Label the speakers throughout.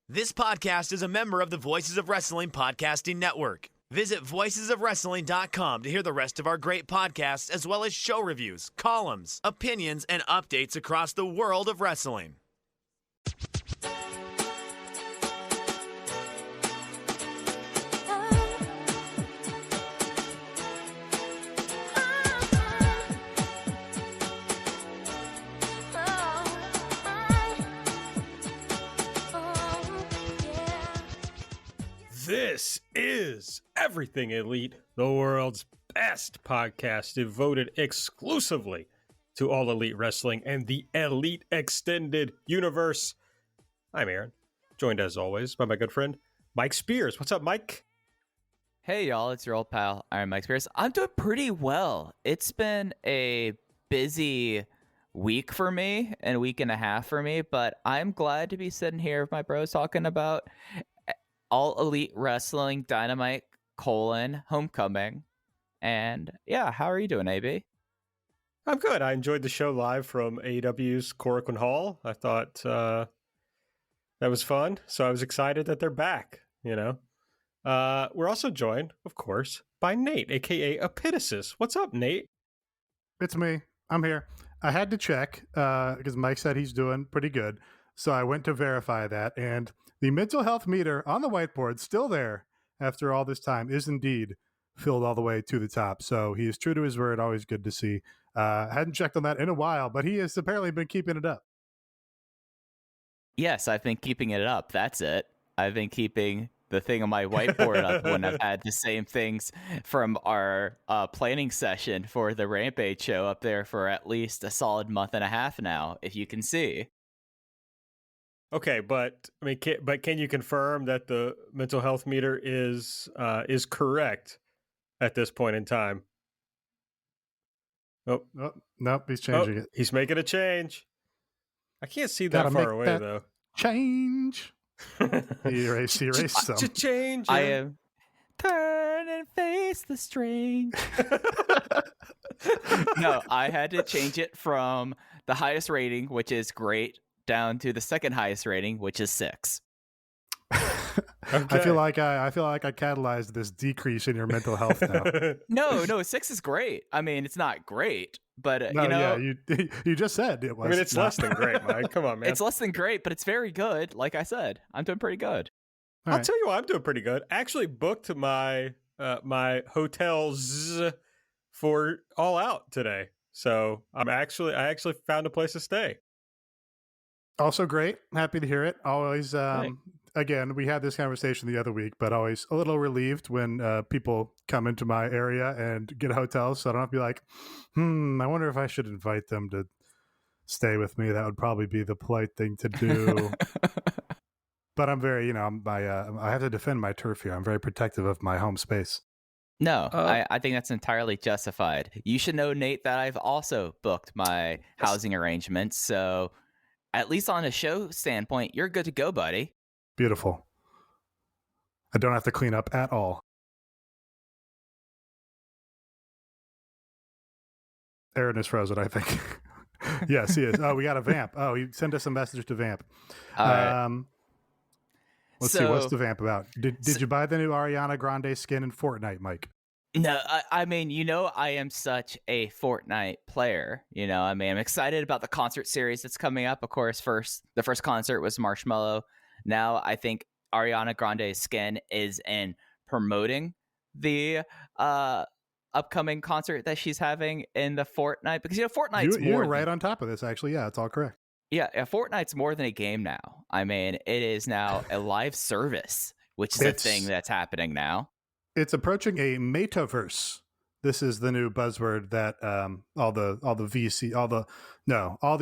Speaker 1: This podcast is a member of the Voices of Wrestling Podcasting Network. Visit voicesofwrestling.com to hear the rest of our great podcasts, as well as show reviews, columns, opinions, and updates across the world of wrestling.
Speaker 2: This is Everything Elite, the world's best podcast devoted exclusively to all elite wrestling and the elite extended universe. I'm Aaron, joined as always by my good friend, Mike Spears. What's up, Mike?
Speaker 3: Hey, y'all, it's your old pal, Iron Mike Spears. I'm doing pretty well. It's been a busy week for me and a week and a half for me, but I'm glad to be sitting here with my bros talking about All Elite Wrestling, Dynamite, Homecoming. And yeah, how are you doing, AB?
Speaker 2: I'm good. I enjoyed the show live from AEW's Korakuen Hall. I thought that was fun. So I was excited that they're back, you know. We're also joined, of course, by Nate, a.k.a. Epitasis. What's up, Nate?
Speaker 4: It's me. I'm here. I had to check because Mike said he's doing pretty good. So I went to verify that, and the mental health meter on the whiteboard, still there after all this time, is indeed filled all the way to the top. So he is true to his word. Always good to see. Hadn't checked on that in a while, but he has apparently been keeping it up.
Speaker 3: Yes, I've been keeping it up. That's it. I've been keeping the thing on my whiteboard up when I've had the same things from our planning session for the Rampage show up there for at least a solid month and a half now, if you can see.
Speaker 2: Okay, but I mean, can you confirm that the mental health meter is correct at this point in time? Oh,
Speaker 4: Nope, he's changing it.
Speaker 2: He's making a change. I can't see that far away though.
Speaker 4: Change. He erased some.
Speaker 2: Change.
Speaker 3: I am turn and face the strange. No, I had to change it from the highest rating, which is great, down to the second highest rating, which is 6.
Speaker 4: Okay. I feel like I catalyzed this decrease in your mental health now.
Speaker 3: No, 6 is great. I mean, it's not great, but
Speaker 4: no,
Speaker 3: you know,
Speaker 4: yeah, you just said it was.
Speaker 2: I mean, it's less than great, Mike. Come on, man.
Speaker 3: It's less than great, but it's very good. Like I said, I'm doing pretty good.
Speaker 2: I'll tell you what, I'm doing pretty good. I actually booked my my hotels for All Out today, so I actually found a place to stay.
Speaker 4: Also great. Happy to hear it. Always, again, we had this conversation the other week, but always a little relieved when people come into my area and get hotels. So I don't have to be like, I wonder if I should invite them to stay with me. That would probably be the polite thing to do. But I'm very, I have to defend my turf here. I'm very protective of my home space.
Speaker 3: No, I think that's entirely justified. You should know, Nate, that I've also booked my housing arrangements. So at least on a show standpoint, you're good to go, buddy.
Speaker 4: Beautiful. I don't have to clean up at all. Aaron is frozen, I think. Yes, he is. Oh, we got a vamp. Oh, he sent us a message to vamp.
Speaker 3: All right.
Speaker 4: Let's see, what's the vamp about? Did you buy the new Ariana Grande skin in Fortnite, Mike?
Speaker 3: No, I mean, I am such a Fortnite player. I mean, I'm excited about the concert series that's coming up. Of course, the first concert was Marshmello. Now I think Ariana Grande's skin is in promoting the upcoming concert that she's having in the Fortnite, because Fortnite's
Speaker 4: you're right on top of this, actually. Yeah, it's all correct.
Speaker 3: Yeah, Fortnite's more than a game now. I mean, it is now a live service, which is a thing that's happening now.
Speaker 4: It's approaching a metaverse. This is the new buzzword that all the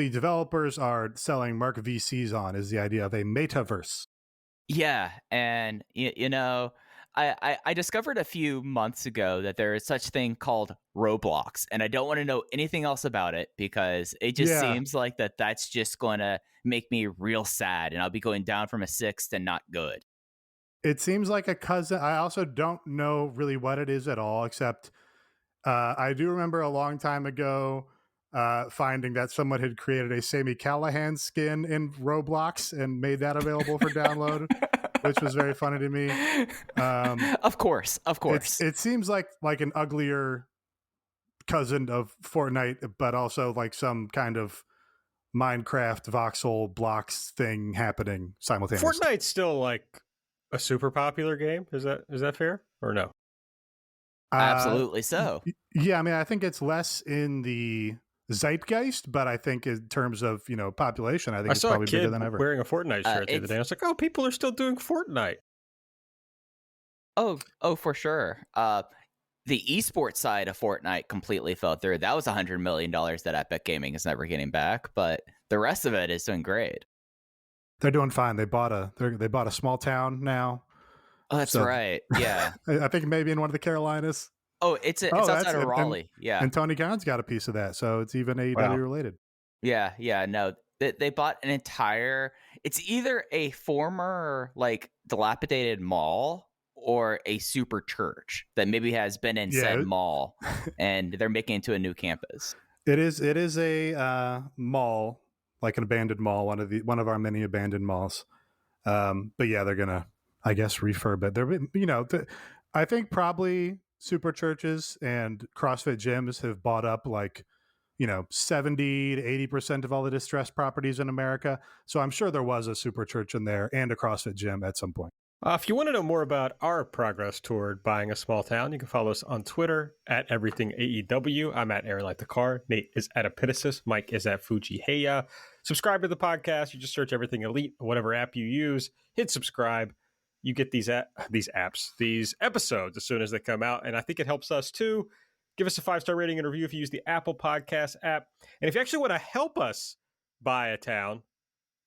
Speaker 4: developers are selling Mark VCs on, is the idea of a metaverse.
Speaker 3: Yeah, and I discovered a few months ago that there is such thing called Roblox, and I don't want to know anything else about it because it just seems like that's just going to make me real sad, and I'll be going down from a 6 to not good.
Speaker 4: It seems like a cousin. I also don't know really what it is at all, except I do remember a long time ago finding that someone had created a Sami Callihan skin in Roblox and made that available for download, which was very funny to me.
Speaker 3: Of course.
Speaker 4: It seems like an uglier cousin of Fortnite, but also like some kind of Minecraft voxel blocks thing happening simultaneously.
Speaker 2: Fortnite's still like a super popular game. Is that fair or no?
Speaker 3: Absolutely so.
Speaker 4: Yeah, I mean, I think it's less in the zeitgeist, but I think in terms of population, I think it's probably bigger than ever.
Speaker 2: Wearing a Fortnite shirt the other day. I was like, oh, people are still doing Fortnite.
Speaker 3: Oh, for sure. The esports side of Fortnite completely fell through. That was $100 million that Epic Gaming is never getting back, but the rest of it is doing great.
Speaker 4: They're doing fine. They bought a small town now.
Speaker 3: Oh, that's right. Yeah.
Speaker 4: I think maybe in one of the Carolinas.
Speaker 3: Oh, it's outside of Raleigh. Yeah.
Speaker 4: And Tony Khan's got a piece of that, so it's even AEW related.
Speaker 3: Yeah. No, they bought an entire. It's either a former like dilapidated mall or a super church that maybe has been in said mall, and they're making it into a new campus.
Speaker 4: It is a mall, like an abandoned mall, one of our many abandoned malls. But yeah, they're gonna, I guess, refurb it. They're, I think probably super churches and CrossFit gyms have bought up 70 to 80% of all the distressed properties in America. So I'm sure there was a super church in there and a CrossFit gym at some point.
Speaker 2: If you want to know more about our progress toward buying a small town, you can follow us on Twitter at EverythingAEW. I'm at Aaron Like the Car. Nate is at Epitasis. Mike is at Fujiheya. Subscribe to the podcast. You just search Everything Elite, whatever app you use. Hit subscribe. You get these episodes as soon as they come out, and I think it helps us too. Give us a 5-star rating and review if you use the Apple Podcast app. And if you actually want to help us buy a town,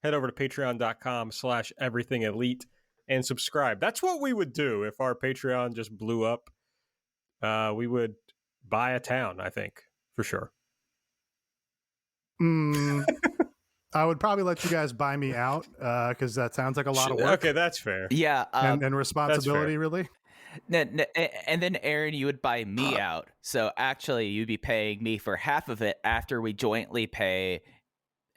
Speaker 2: head over to patreon.com/everythingelite. And subscribe. That's what we would do if our Patreon just blew up. We would buy a town, I think, for sure.
Speaker 4: I would probably let you guys buy me out because that sounds like a lot of work.
Speaker 2: Okay, that's fair.
Speaker 3: Yeah.
Speaker 4: And responsibility, really.
Speaker 3: No, and then, Aaron, you would buy me out. So actually, you'd be paying me for half of it after we jointly pay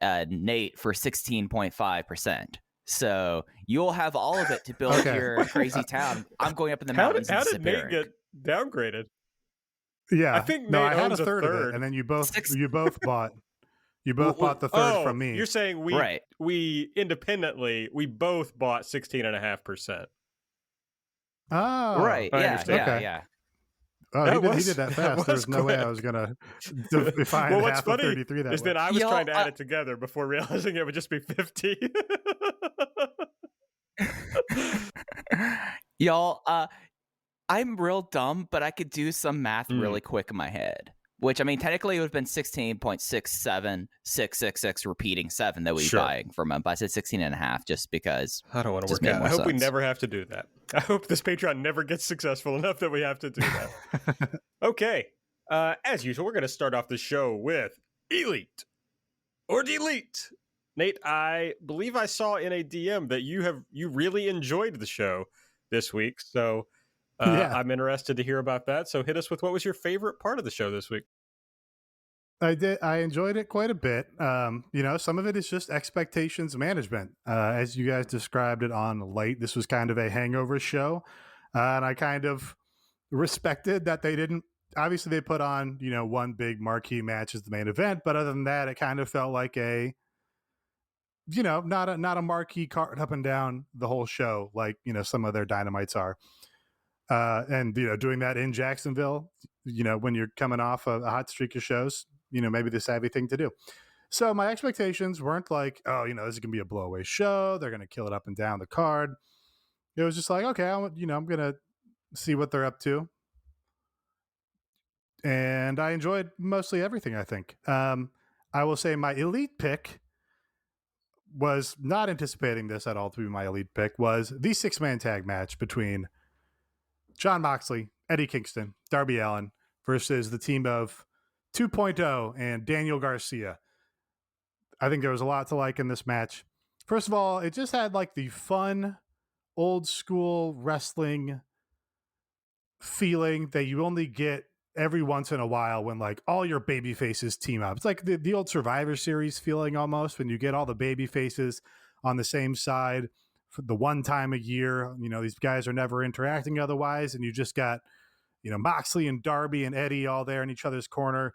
Speaker 3: Nate for 16.5%. So you'll have all of it to build your crazy town. I'm going up in the mountains.
Speaker 2: How did Nate get downgraded?
Speaker 4: Yeah,
Speaker 2: I think
Speaker 4: I had
Speaker 2: owns
Speaker 4: a third of it, and then you both bought the third from me.
Speaker 2: You're saying we independently both bought 16.5%.
Speaker 4: Oh,
Speaker 3: right. Yeah.
Speaker 4: Oh, he did that fast. There's no way I was gonna define half of 33 that
Speaker 2: is
Speaker 4: way.
Speaker 2: that I was trying to add it together before realizing it would just be 50.
Speaker 3: Y'all, I'm real dumb, but I could do some math really quick in my head. Which, I mean, technically it would have been 16.67666 repeating 7 that we'd be buying from him. But I said 16.5 just because.
Speaker 2: I don't want to work out. I hope we never have to do that. I hope this Patreon never gets successful enough that we have to do that. Okay. As usual, we're going to start off the show with Elite or Delete. Nate, I believe I saw in a DM that you really enjoyed the show this week. So I'm interested to hear about that. So hit us with what was your favorite part of the show this week?
Speaker 4: I did. I enjoyed it quite a bit. Some of it is just expectations management. As you guys described it on Light, this was kind of a hangover show. And I kind of respected that they didn't, obviously they put on, one big marquee match as the main event. But other than that, it kind of felt like not a marquee card up and down the whole show, like, some of their Dynamites are. And doing that in Jacksonville, when you're coming off a hot streak of shows, maybe the savvy thing to do. So my expectations weren't like, oh, this is gonna be a blowaway show. They're gonna kill it up and down the card. It was just like, okay, I'm gonna see what they're up to. And I enjoyed mostly everything, I think. I will say my elite pick was not anticipating this at all to be my elite pick, was the 6-man tag match between Jon Moxley, Eddie Kingston, Darby Allin versus the team of 2.0 and Daniel Garcia. I think there was a lot to like in this match. First of all, it just had like the fun, old school wrestling feeling that you only get every once in a while when like all your baby faces team up. It's like the old Survivor Series feeling almost, when you get all the baby faces on the same side for the one time a year. You know, these guys are never interacting otherwise, and you just got, you know, Moxley and Darby and Eddie all there in each other's corner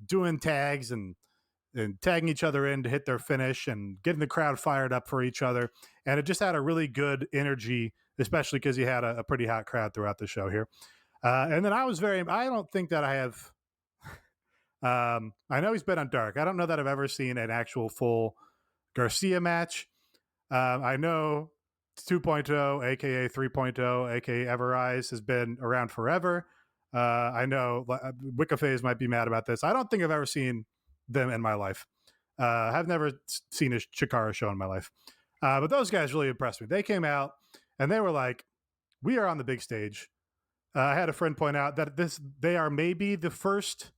Speaker 4: doing tags and tagging each other in to hit their finish and getting the crowd fired up for each other. And it just had a really good energy, especially because you had a pretty hot crowd throughout the show here. And then I don't think that I have, I know he's been on Dark. I don't know that I've ever seen an actual full Garcia match. I know 2.0, aka 3.0, aka Everrise has been around forever. I know Wikiphase might be mad about this. I don't think I've ever seen them in my life. I've never seen a Chikara show in my life. But those guys really impressed me. They came out and they were like, we are on the big stage. I had a friend point out that they are maybe the first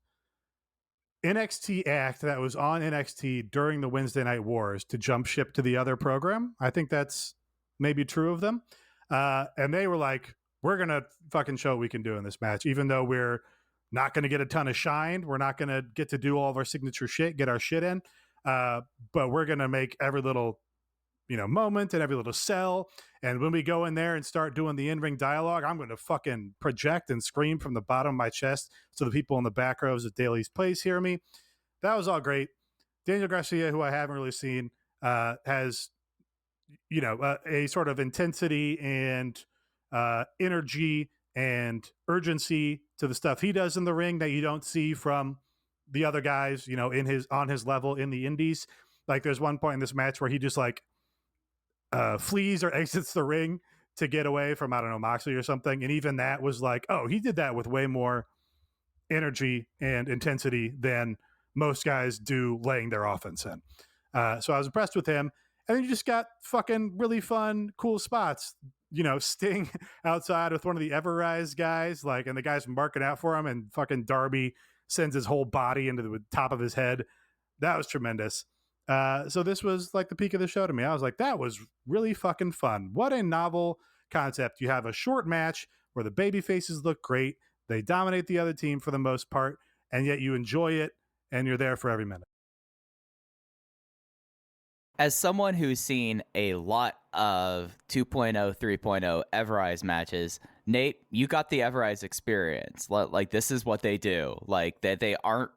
Speaker 4: NXT act that was on NXT during the Wednesday Night Wars to jump ship to the other program. I think that's maybe true of them. And they were like, we're going to fucking show what we can do in this match, even though we're not going to get a ton of shine. We're not going to get to do all of our signature shit, get our shit in. But we're going to make every little, you know, moment and every little cell. And when we go in there and start doing the in-ring dialogue, I'm going to fucking project and scream from the bottom of my chest so the people in the back rows at Daly's Place hear me. That was all great. Daniel Garcia, who I haven't really seen, has, you know, a sort of intensity and energy and urgency to the stuff he does in the ring that you don't see from the other guys, you know, on his level in the indies. Like there's one point in this match where he just like flees or exits the ring to get away from, I don't know, Moxley or something. And even that was like, oh, he did that with way more energy and intensity than most guys do laying their offense in. So I was impressed with him. And then you just got fucking really fun, cool spots. You know, Sting outside with one of the Everrise guys, like, and the guy's marking out for him, and fucking Darby sends his whole body into the top of his head. That was tremendous. So this was like the peak of the show to me. I was like, that was really fucking fun. What a novel concept. You have a short match where the baby faces look great. They dominate the other team for the most part, and yet you enjoy it and you're there for every minute.
Speaker 3: As someone who's seen a lot of 2.0, 3.0 Everrise matches, Nate, you got the Everrise experience. Like, this is what they do. Like, they aren't...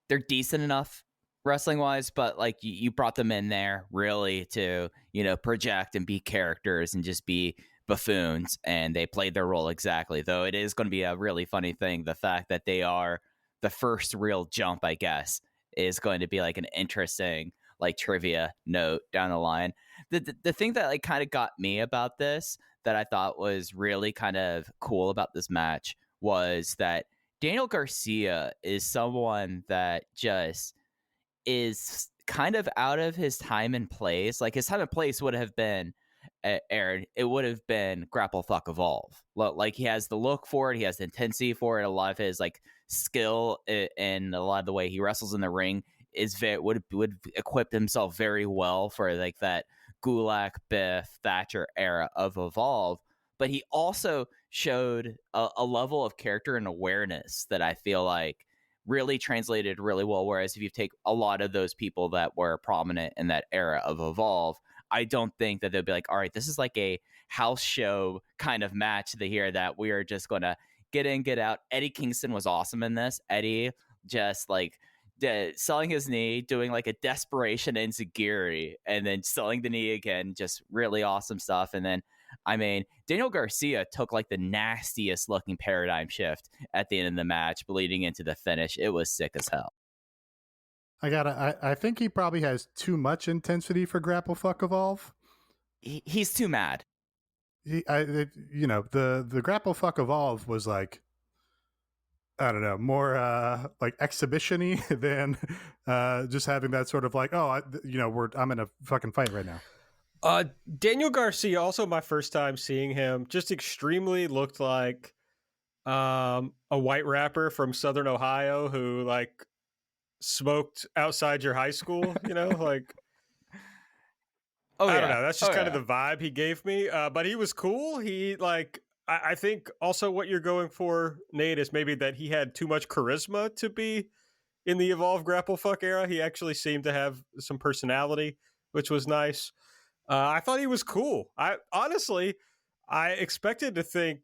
Speaker 3: They're decent enough wrestling-wise, but, like, you brought them in there really to, you know, project and be characters and just be buffoons, and they played their role exactly. Though it is going to be a really funny thing, the fact that they are the first real jump, I guess, is going to be, like, an interesting... like trivia note down the line. The thing that like kind of got me about this that I thought was really kind of cool about this match was that Daniel Garcia is someone that just is kind of out of his time and place. Like his time and place would have been Aaron, it would have been Grapple Fuck Evolve. Like he has the look for it, he has the intensity for it, a lot of his like skill and a lot of the way he wrestles in the ring would equip himself very well for like that Gulak, Biff, Thatcher era of Evolve. But he also showed a level of character and awareness that I feel like really translated really well. Whereas if you take a lot of those people that were prominent in that era of Evolve, I don't think that they'll be like, all right, this is like a house show kind of match here that we are just going to get in, get out. Eddie Kingston was awesome in this. Eddie just like selling his knee, doing like a desperation enziguri, and then selling the knee again. Just really awesome stuff. And then, I mean, Daniel Garcia took like the nastiest looking paradigm shift at the end of the match, bleeding into the finish. It was sick as hell.
Speaker 4: I think he probably has too much intensity for Grapple Fuck Evolve.
Speaker 3: He's too mad.
Speaker 4: The Grapple Fuck Evolve was like, I don't know, more like exhibition-y than just having that sort of like, I'm in a fucking fight right now.
Speaker 2: Daniel Garcia, also my first time seeing him, just extremely looked like a white rapper from Southern Ohio who like smoked outside your high school, you know, like. I don't know. That's just kind of the vibe he gave me. But he was cool. He like, I think also what you're going for, Nate, is maybe that he had too much charisma to be in the Evolve Grapple Fuck era. He actually seemed to have some personality, which was nice. I thought he was cool. I honestly, I expected to think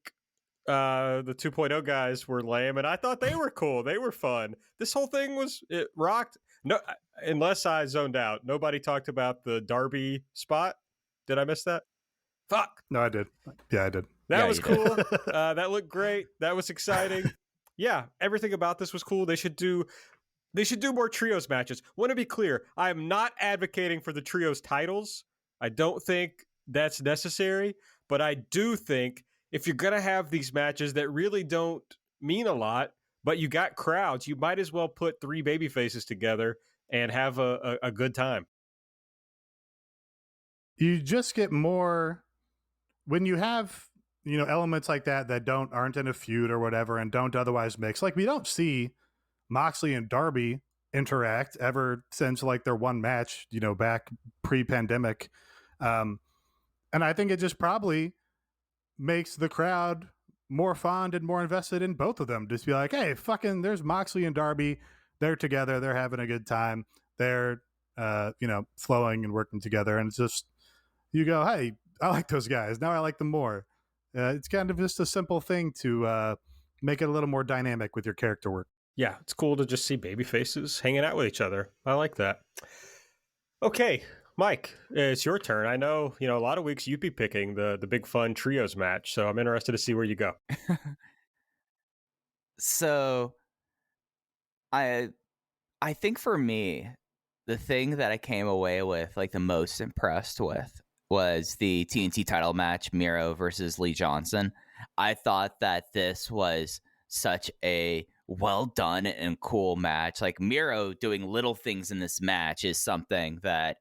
Speaker 2: the 2.0 guys were lame, and I thought they were cool. They were fun. This whole thing it rocked. No, unless I zoned out. Nobody talked about the Darby spot. Did I miss that? Fuck.
Speaker 4: No, I did. Yeah, I did.
Speaker 2: That
Speaker 3: Yeah,
Speaker 2: was
Speaker 3: you did.
Speaker 2: cool. That looked great. That was exciting. Yeah, everything about this was cool. They should do more trios matches. Want to be clear, I am not advocating for the trios titles. I don't think that's necessary, but I do think if you're going to have these matches that really don't mean a lot, but you got crowds, you might as well put 3 baby faces together and have a good time.
Speaker 4: You just get more when you have, elements like that aren't in a feud or whatever and don't otherwise mix. Like, we don't see Moxley and Darby interact ever since like their one match, back pre-pandemic. And I think it just probably makes the crowd more fond and more invested in both of them. Just be like, hey, fucking, there's Moxley and Darby. They're together. They're having a good time. They're, flowing and working together. And it's just, you go, hey, I like those guys. Now I like them more. It's kind of just a simple thing to make it a little more dynamic with your character work.
Speaker 2: Yeah, it's cool to just see baby faces hanging out with each other. I like that. Okay, Mike, it's your turn. I know, a lot of weeks you'd be picking the big fun trios match, so I'm interested to see where you go.
Speaker 3: So I think for me, the thing that I came away with like the most impressed with was the TNT title match, Miro versus Lee Johnson. I thought that this was such a well done and cool match. Like, Miro doing little things in this match is something that,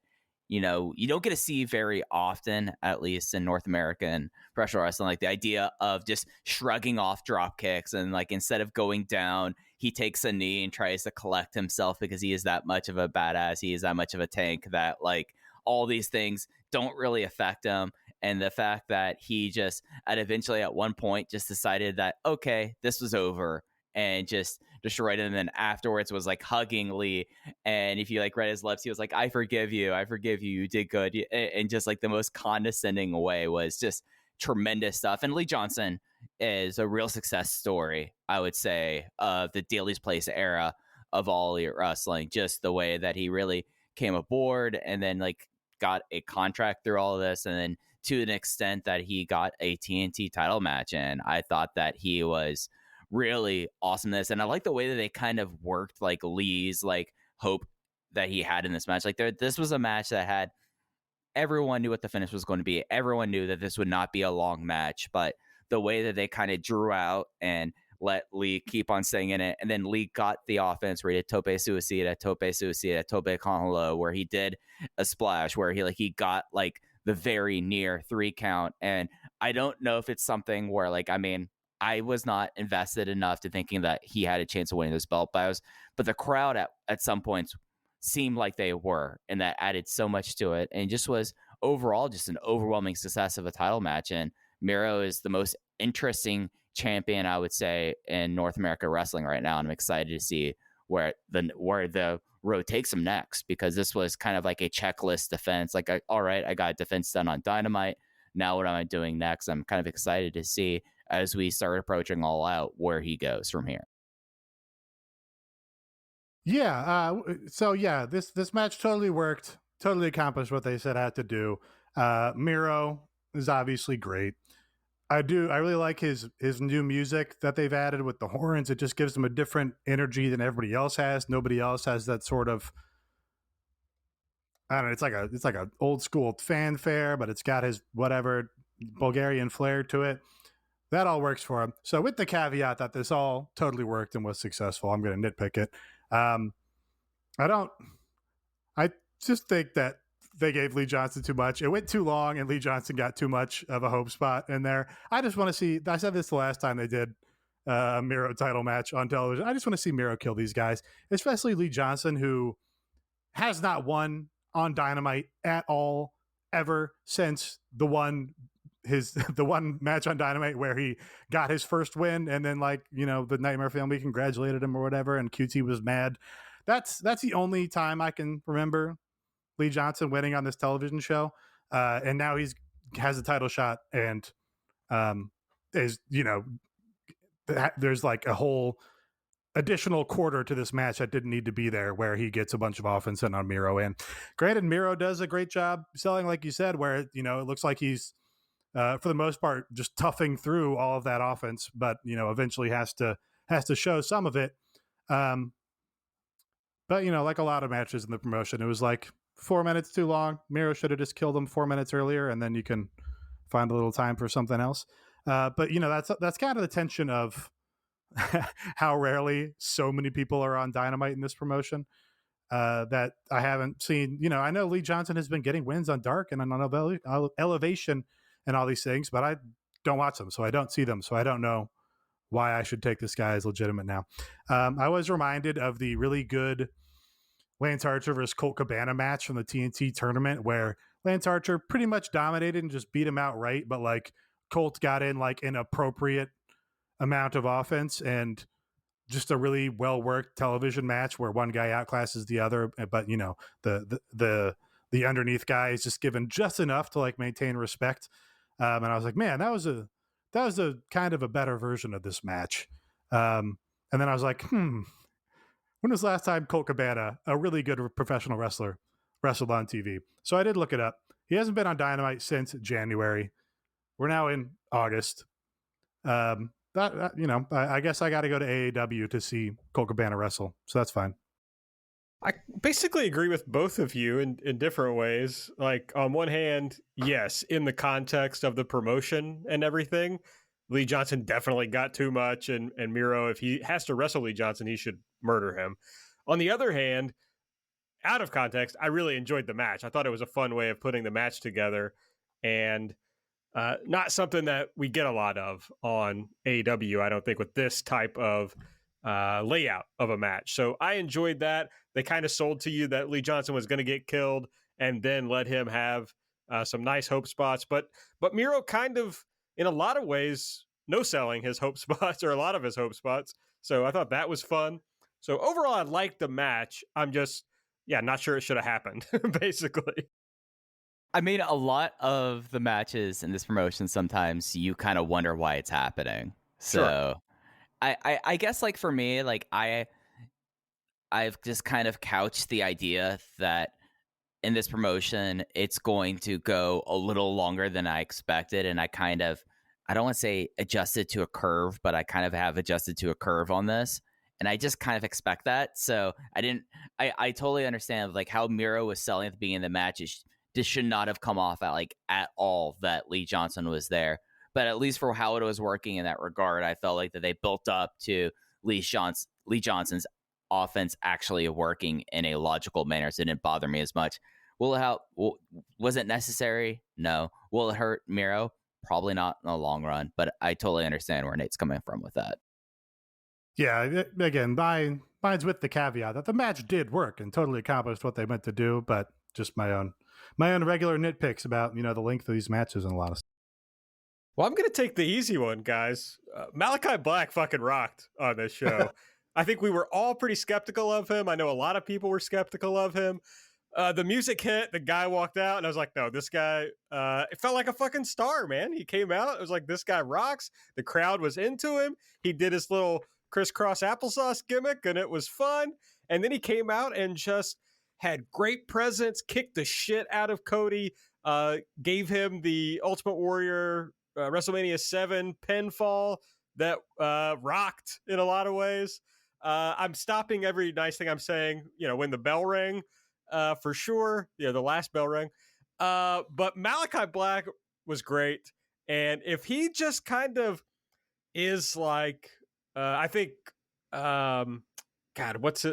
Speaker 3: you don't get to see very often, at least in North American professional wrestling. Like, the idea of just shrugging off drop kicks and, like, instead of going down, he takes a knee and tries to collect himself because he is that much of a badass. He is that much of a tank that, like, all these things don't really affect him. And the fact that he just eventually at one point just decided that, okay, this was over, and just destroyed him. And then afterwards was like hugging Lee. And if you like read his lips, he was like, I forgive you. You did good. And just like the most condescending way was just tremendous stuff. And Lee Johnson is a real success story, I would say, of the Daily's Place era of All Elite Wrestling. Just the way that he really came aboard and then like got a contract through all of this. And then to an extent that he got a TNT title match. And I thought that he was really awesomeness. And I like the way that they kind of worked like Lee's like hope that he had in this match. Like, this was a match that had everyone knew what the finish was going to be. Everyone knew that this would not be a long match, but the way that they kind of drew out and let Lee keep on staying in it. And then Lee got the offense where he did tope suicida, tope con low, where he did a splash where he got like the very near 3 count. And I don't know if it's something where like, I was not invested enough to thinking that he had a chance of winning this belt, but the crowd at some points seemed like they were, and that added so much to it. And just was overall just an overwhelming success of a title match. And Miro is the most interesting champion, I would say, in North America wrestling right now. And I'm excited to see where the road takes him next, because this was kind of like a checklist defense. Like, all right, I got defense done on Dynamite. Now what am I doing next? I'm kind of excited to see, as we start approaching All Out, where he goes from here.
Speaker 4: Yeah. This match totally worked. Totally accomplished what they set out to do. Miro is obviously great. I really like his new music that they've added with the horns. It just gives him a different energy than everybody else has. Nobody else has that sort of, I don't know, it's like a old school fanfare, but it's got his whatever Bulgarian flair to it. That all works for him. So with the caveat that this all totally worked and was successful, I'm going to nitpick it. I just think that they gave Lee Johnson too much. It went too long, and Lee Johnson got too much of a hope spot in there. I just want to see, I said this the last time they did a Miro title match on television. I just want to see Miro kill these guys, especially Lee Johnson, who has not won on Dynamite at all ever since the one the one match on Dynamite where he got his first win, and then like the Nightmare Family congratulated him or whatever, and QT was mad. That's the only time I can remember Lee Johnson winning on this television show, and now has a title shot, and is there's like a whole additional quarter to this match that didn't need to be there, where he gets a bunch of offense in on Miro. And granted, Miro does a great job selling, like you said, where it looks like he's for the most part just toughing through all of that offense, but eventually has to show some of it. But like a lot of matches in the promotion, it was like 4 minutes too long. Miro should have just killed him 4 minutes earlier, and then you can find a little time for something else. But that's kind of the tension of how rarely so many people are on Dynamite in this promotion, that I haven't seen. I know Lee Johnson has been getting wins on Dark and on Elevation and all these things, but I don't watch them, so I don't see them, so I don't know why I should take this guy as legitimate now. I was reminded of the really good Lance Archer versus Colt Cabana match from the TNT tournament, where Lance Archer pretty much dominated and just beat him outright, but like Colt got in like an appropriate amount of offense, and just a really well worked television match where one guy outclasses the other, but the underneath guy is just given just enough to like maintain respect. And I was like, man, that was a kind of a better version of this match. And then I was like, when was the last time Colt Cabana, a really good professional wrestler, wrestled on TV? So I did look it up. He hasn't been on Dynamite since January. We're now in August. I guess I got to go to AEW to see Colt Cabana wrestle, so that's fine.
Speaker 2: I basically agree with both of you in different ways. Like, on one hand, yes, in the context of the promotion and everything, Lee Johnson definitely got too much, and Miro, if he has to wrestle Lee Johnson, he should murder him. On the other hand, out of context, I really enjoyed the match. I thought it was a fun way of putting the match together, and not something that we get a lot of on AEW, I don't think, with this type of layout of a match. So I enjoyed that. They kind of sold to you that Lee Johnson was going to get killed and then let him have some nice hope spots. But Miro kind of, in a lot of ways, no-selling his hope spots, or a lot of his hope spots. So I thought that was fun. So overall, I liked the match. I'm just, not sure it should have happened, basically.
Speaker 3: I mean, a lot of the matches in this promotion, sometimes you kind of wonder why it's happening. So
Speaker 2: Sure.
Speaker 3: I guess, like, for me, like, I've just kind of couched the idea that in this promotion, it's going to go a little longer than I expected. And I don't want to say adjusted to a curve, but I kind of have adjusted to a curve on this. And I just kind of expect that. So I totally understand like how Miro was selling at the beginning of the match. This should not have come off at all that Lee Johnson was there. But at least for how it was working in that regard, I felt like that they built up to Lee Johnson's offense actually working in a logical manner, so it didn't bother me as much. Will it help? Was it necessary? No. Will it hurt Miro? Probably not in the long run, but I totally understand where Nate's coming from with that.
Speaker 4: Yeah, again, mine's with the caveat that the match did work and totally accomplished what they meant to do, but just my own regular nitpicks about the length of these matches and a lot of stuff.
Speaker 2: Well, I'm going to take the easy one, guys. Malakai Black fucking rocked on this show. I think we were all pretty skeptical of him. I know a lot of people were skeptical of him. The music hit, the guy walked out, and I was like, no, this guy, it felt like a fucking star, man. He came out, it was like, this guy rocks. The crowd was into him. He did his little crisscross applesauce gimmick, and it was fun. And then he came out and just had great presence, kicked the shit out of Cody, gave him the Ultimate Warrior WrestleMania 7 pinfall that rocked in a lot of ways. I'm stopping every nice thing I'm saying, when the bell rang, for sure. The last bell rang. But Malakai Black was great. And if he just kind of is like, I think, God, what's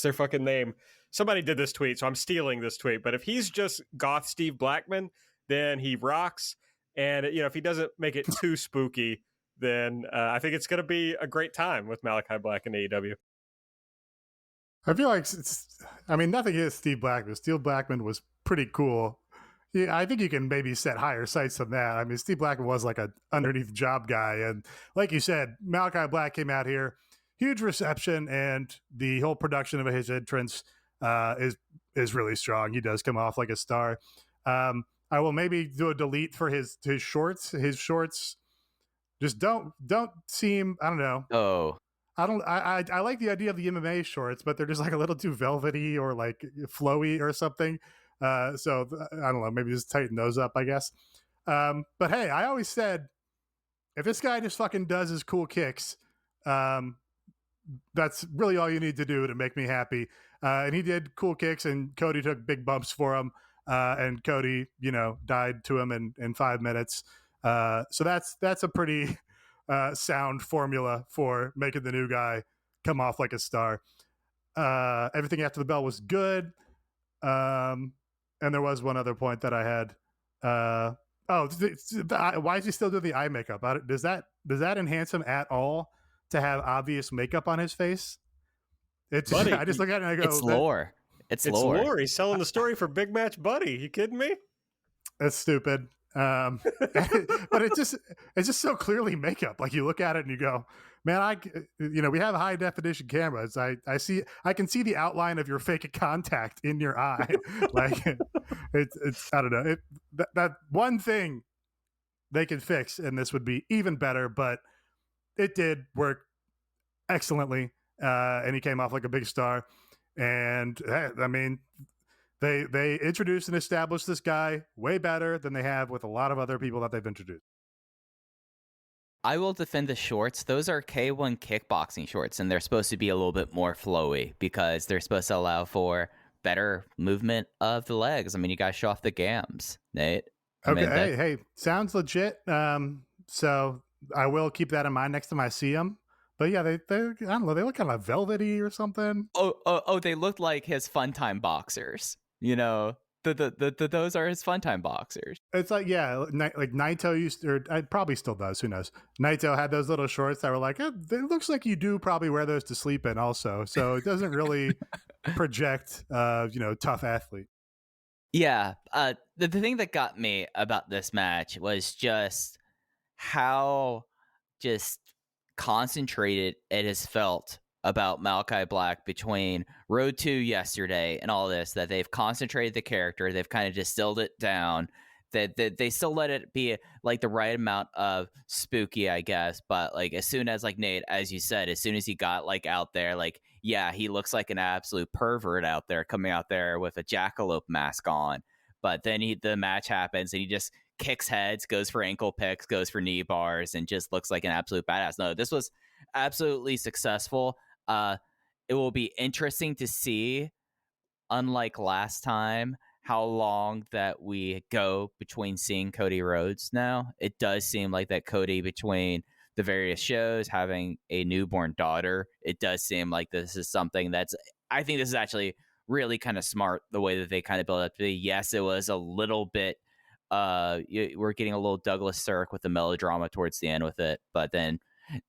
Speaker 2: their fucking name? Somebody did this tweet, so I'm stealing this tweet. But if he's just goth Steve Blackman, then he rocks. And, if he doesn't make it too spooky, then I think it's going to be a great time with Malakai Black in AEW.
Speaker 4: I feel like nothing against Steve Blackman. Steve Blackman was pretty cool, Yeah, I think you can maybe set higher sights than that. I mean, Steve Blackman was like a underneath job guy, and like you said, Malakai Black came out here, huge reception, and the whole production of his entrance is really strong. He does come off like a star. I will maybe do a delete for his shorts. His shorts just don't seem. I don't know.
Speaker 3: Oh,
Speaker 4: I like the idea of the MMA shorts, but they're just like a little too velvety or like flowy or something. So I don't know, maybe just tighten those up, I guess. But hey, I always said if this guy just fucking does his cool kicks, that's really all you need to do to make me happy. And he did cool kicks, and Cody took big bumps for him. And Cody, died to him in 5 minutes. So that's a pretty sound formula for making the new guy come off like a star. Everything after the bell was good. And there was one other point that I had. Why is he still doing the eye makeup? Does that enhance him at all to have obvious makeup on his face? It's
Speaker 2: Buddy,
Speaker 4: I just look at it and I go,
Speaker 3: it's lore. It's lore.
Speaker 2: He's selling the story for Big Match Buddy. You kidding me?
Speaker 4: That's stupid. But it's just so clearly makeup. Like you look at it and you go, man, we have high definition cameras. I can see the outline of your fake contact in your eye. Like it's I don't know. That one thing they could fix, and this would be even better, but it did work excellently. And he came off like a big star. And I mean, they introduced and established this guy way better than they have with a lot of other people that they've introduced.
Speaker 3: I will defend the shorts. Those are K1 kickboxing shorts, and they're supposed to be a little bit more flowy because they're supposed to allow for better movement of the legs. I mean, you guys show off the gams, Nate.
Speaker 4: Hey, sounds legit. So I will keep that in mind next time I see them. But yeah, they I don't know, they look kind of velvety or something.
Speaker 3: Oh, they look like his fun time boxers. Those are his fun time boxers.
Speaker 4: It's like, yeah, like Naito used to, or it probably still does, who knows. Naito had those little shorts that were like, it looks like you do probably wear those to sleep in also. So it doesn't really project, tough athlete.
Speaker 3: Yeah. The thing that got me about this match was just how just concentrated it has felt about Malakai Black between Road 2 yesterday and all this, that they've concentrated the character, they've kind of distilled it down, that they still let it be like the right amount of spooky, I guess, but like as soon as, like Nate, as you said, as soon as he got like out there, like, yeah, he looks like an absolute pervert out there, coming out there with a jackalope mask on, but then the match happens and he just kicks heads, goes for ankle picks, goes for knee bars, and just looks like an absolute badass. No, this was absolutely successful. It will be interesting to see, unlike last time, how long that we go between seeing Cody Rhodes now. It does seem like that Cody, between the various shows, having a newborn daughter, it does seem like this is something I think this is actually really kind of smart, the way that they kind of build up to be. Yes, it was a little bit we're getting a little Douglas Sirk with the melodrama towards the end with it, but then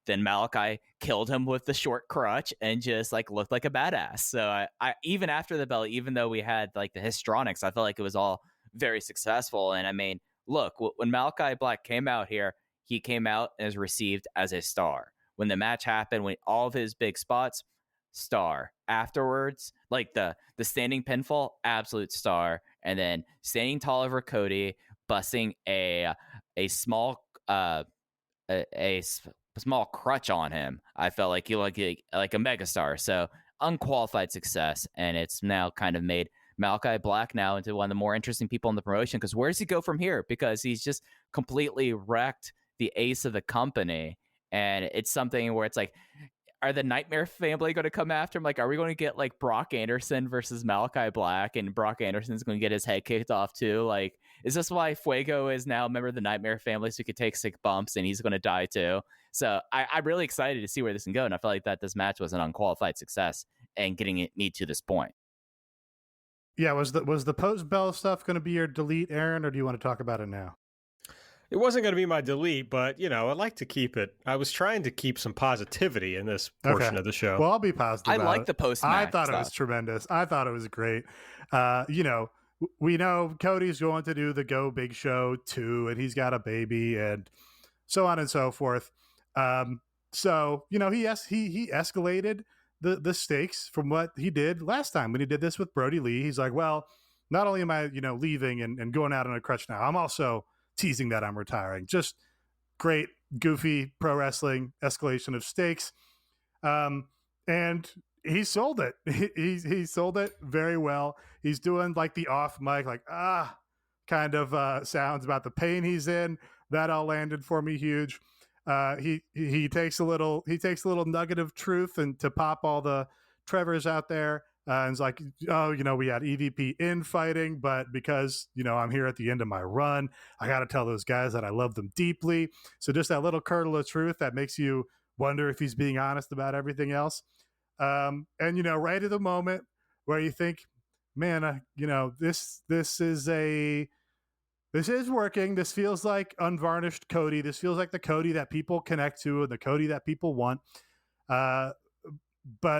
Speaker 3: Malakai killed him with the short crutch and just like looked like a badass. So I even after the bell, even though we had like the histrionics, I felt like it was all very successful. And I mean, look, when Malakai Black came out here, he came out and was received as a star. When the match happened, when all of his big spots, star. Afterwards, like the standing pinfall, absolute star. And then standing tall over Cody, busting a small small crutch on him. I felt like he looked like a megastar. So unqualified success, and it's now kind of made Malakai Black now into one of the more interesting people in the promotion, because where does he go from here? Because he's just completely wrecked the ace of the company, and it's something where it's like, are the Nightmare family going to come after him? Like, are we going to get like Brock Anderson versus Malakai Black, and Brock Anderson's going to get his head kicked off too? Like, is this why Fuego is now a member of the Nightmare family, so he could take sick bumps and he's going to die too? So I'm really excited to see where this can go, and I feel like that this match was an unqualified success and getting me to this point.
Speaker 4: Yeah, was the post bell stuff going to be your delete, Aaron, or do you want to talk about it now?
Speaker 2: It wasn't going to be my delete, but, I'd like to keep it. I was trying to keep some positivity in this portion of the show.
Speaker 4: Well, I'll be positive.
Speaker 3: I like the post-match
Speaker 4: I thought
Speaker 3: stuff.
Speaker 4: It was tremendous. I thought it was great. we know Cody's going to do the Go Big Show too, and he's got a baby, and so on and so forth. So he escalated the stakes from what he did last time when he did this with Brody Lee. He's like, well, not only am I leaving and going out on a crutch now, I'm also teasing that I'm retiring. Just great, goofy pro wrestling escalation of stakes. And he sold it. He sold it very well. He's doing like the off mic, like kind of sounds about the pain he's in. That all landed for me huge. He takes a little nugget of truth and to pop all the Trevors out there. And it's like, we had EVP infighting, but because, I'm here at the end of my run, I got to tell those guys that I love them deeply. So just that little kernel of truth that makes you wonder if he's being honest about everything else. And, right at the moment where you think, man, this is working. This feels like unvarnished Cody. This feels like the Cody that people connect to and the Cody that people want. But,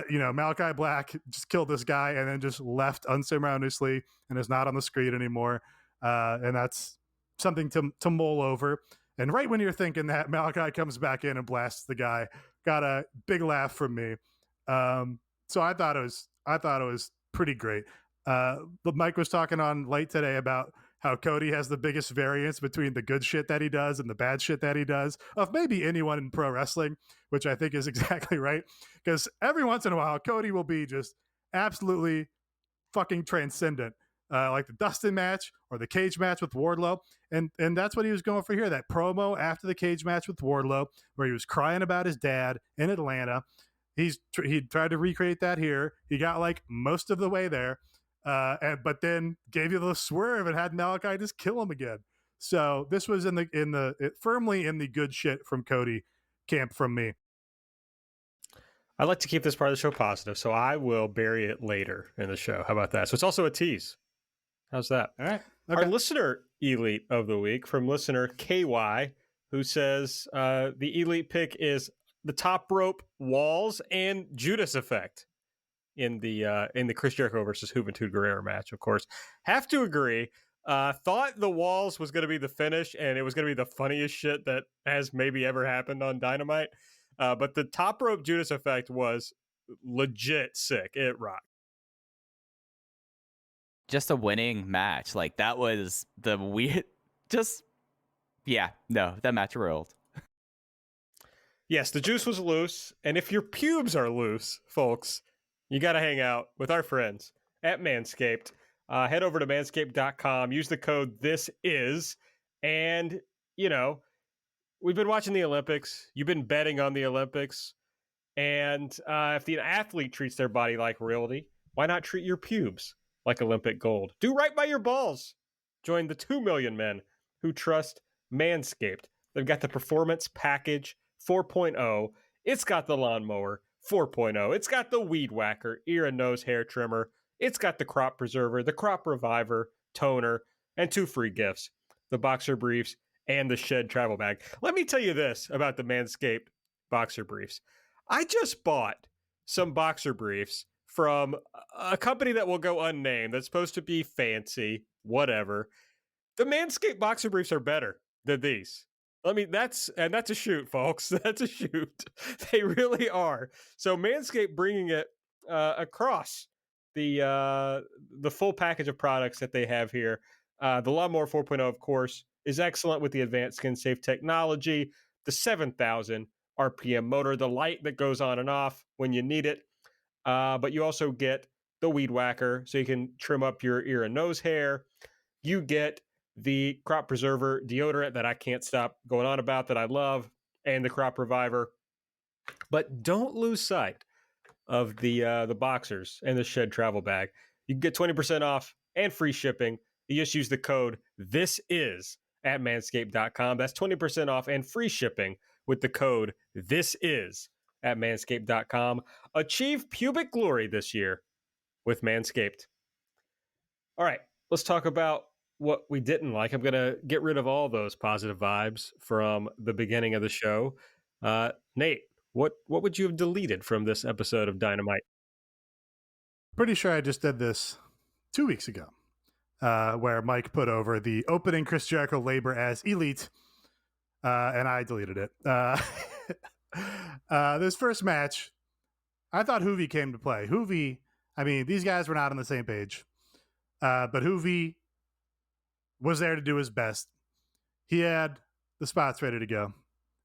Speaker 4: Malakai Black just killed this guy and then just left unceremoniously and is not on the screen anymore. And that's something to mull over. And right when you're thinking that, Malakai comes back in and blasts the guy. Got a big laugh from me. So I thought it was pretty great. But Mike was talking on late today about how Cody has the biggest variance between the good shit that he does and the bad shit that he does of maybe anyone in pro wrestling, which I think is exactly right. Because every once in a while, Cody will be just absolutely fucking transcendent, like the Dustin match or the cage match with Wardlow. And that's what he was going for here. That promo after the cage match with Wardlow, where he was crying about his dad in Atlanta. He tried to recreate that here. He got like most of the way there. But then gave you the swerve and had Malakai just kill him again. So this was firmly in the good shit from Cody camp from me.
Speaker 2: I like to keep this part of the show positive, so I will bury it later in the show. How about that? So it's also a tease. How's that?
Speaker 4: All right. Okay.
Speaker 2: Our listener elite of the week from listener KY, who says the elite pick is the top rope, walls, and Judas effect in the Chris Jericho versus Juventud Guerrero match, of course. Have to agree. Thought the walls was going to be the finish, and it was going to be the funniest shit that has maybe ever happened on Dynamite. But the top rope Judas effect was legit sick. It rocked.
Speaker 3: Just a winning match. Like, that was the weird... that match rolled.
Speaker 2: Yes, the juice was loose, and if your pubes are loose, folks, you got to hang out with our friends at Manscaped. Head over to manscaped.com, use the code THISIS, and, we've been watching the Olympics. You've been betting on the Olympics. And if the athlete treats their body like royalty, why not treat your pubes like Olympic gold? Do right by your balls. Join the 2 million men who trust Manscaped. They've got the Performance Package 4.0. It's got the Lawnmower 4.0. It's got the Weed Whacker ear and nose hair trimmer. It's got the Crop Preserver, the Crop Reviver, toner, and 2 free gifts, the Boxer Briefs and the Shed Travel Bag. Let me tell you this about the Manscaped Boxer Briefs. I just bought some Boxer Briefs from a company that will go unnamed that's supposed to be fancy, whatever. The Manscaped Boxer Briefs are better than these. I mean, that's a shoot, folks. That's a shoot. They really are. So Manscaped bringing it across the full package of products that they have here. The Lawnmower 4.0, of course, is excellent with the advanced skin-safe technology, the 7,000 RPM motor, the light that goes on and off when you need it. But you also get the Weed Whacker, so you can trim up your ear and nose hair. You get the Crop Preserver deodorant that I can't stop going on about, that I love, and the Crop Reviver. But don't lose sight of the boxers and the Shed Travel Bag. You can get 20% off and free shipping. You just use the code THISIS at manscaped.com. That's 20% off and free shipping with the code THISIS at manscaped.com. Achieve pubic glory this year with Manscaped. All right, let's talk about what we didn't like. I'm going to get rid of all those positive vibes from the beginning of the show. Nate, what would you have deleted from this episode of Dynamite?
Speaker 4: Pretty sure I just did this 2 weeks ago. where Mike put over the opening Chris Jericho labor as Elite, and I deleted it. This first match, I thought Hoovy came to play. Hoovy, I mean, these guys were not on the same page, but Hoovy was there to do his best. He had the spots ready to go.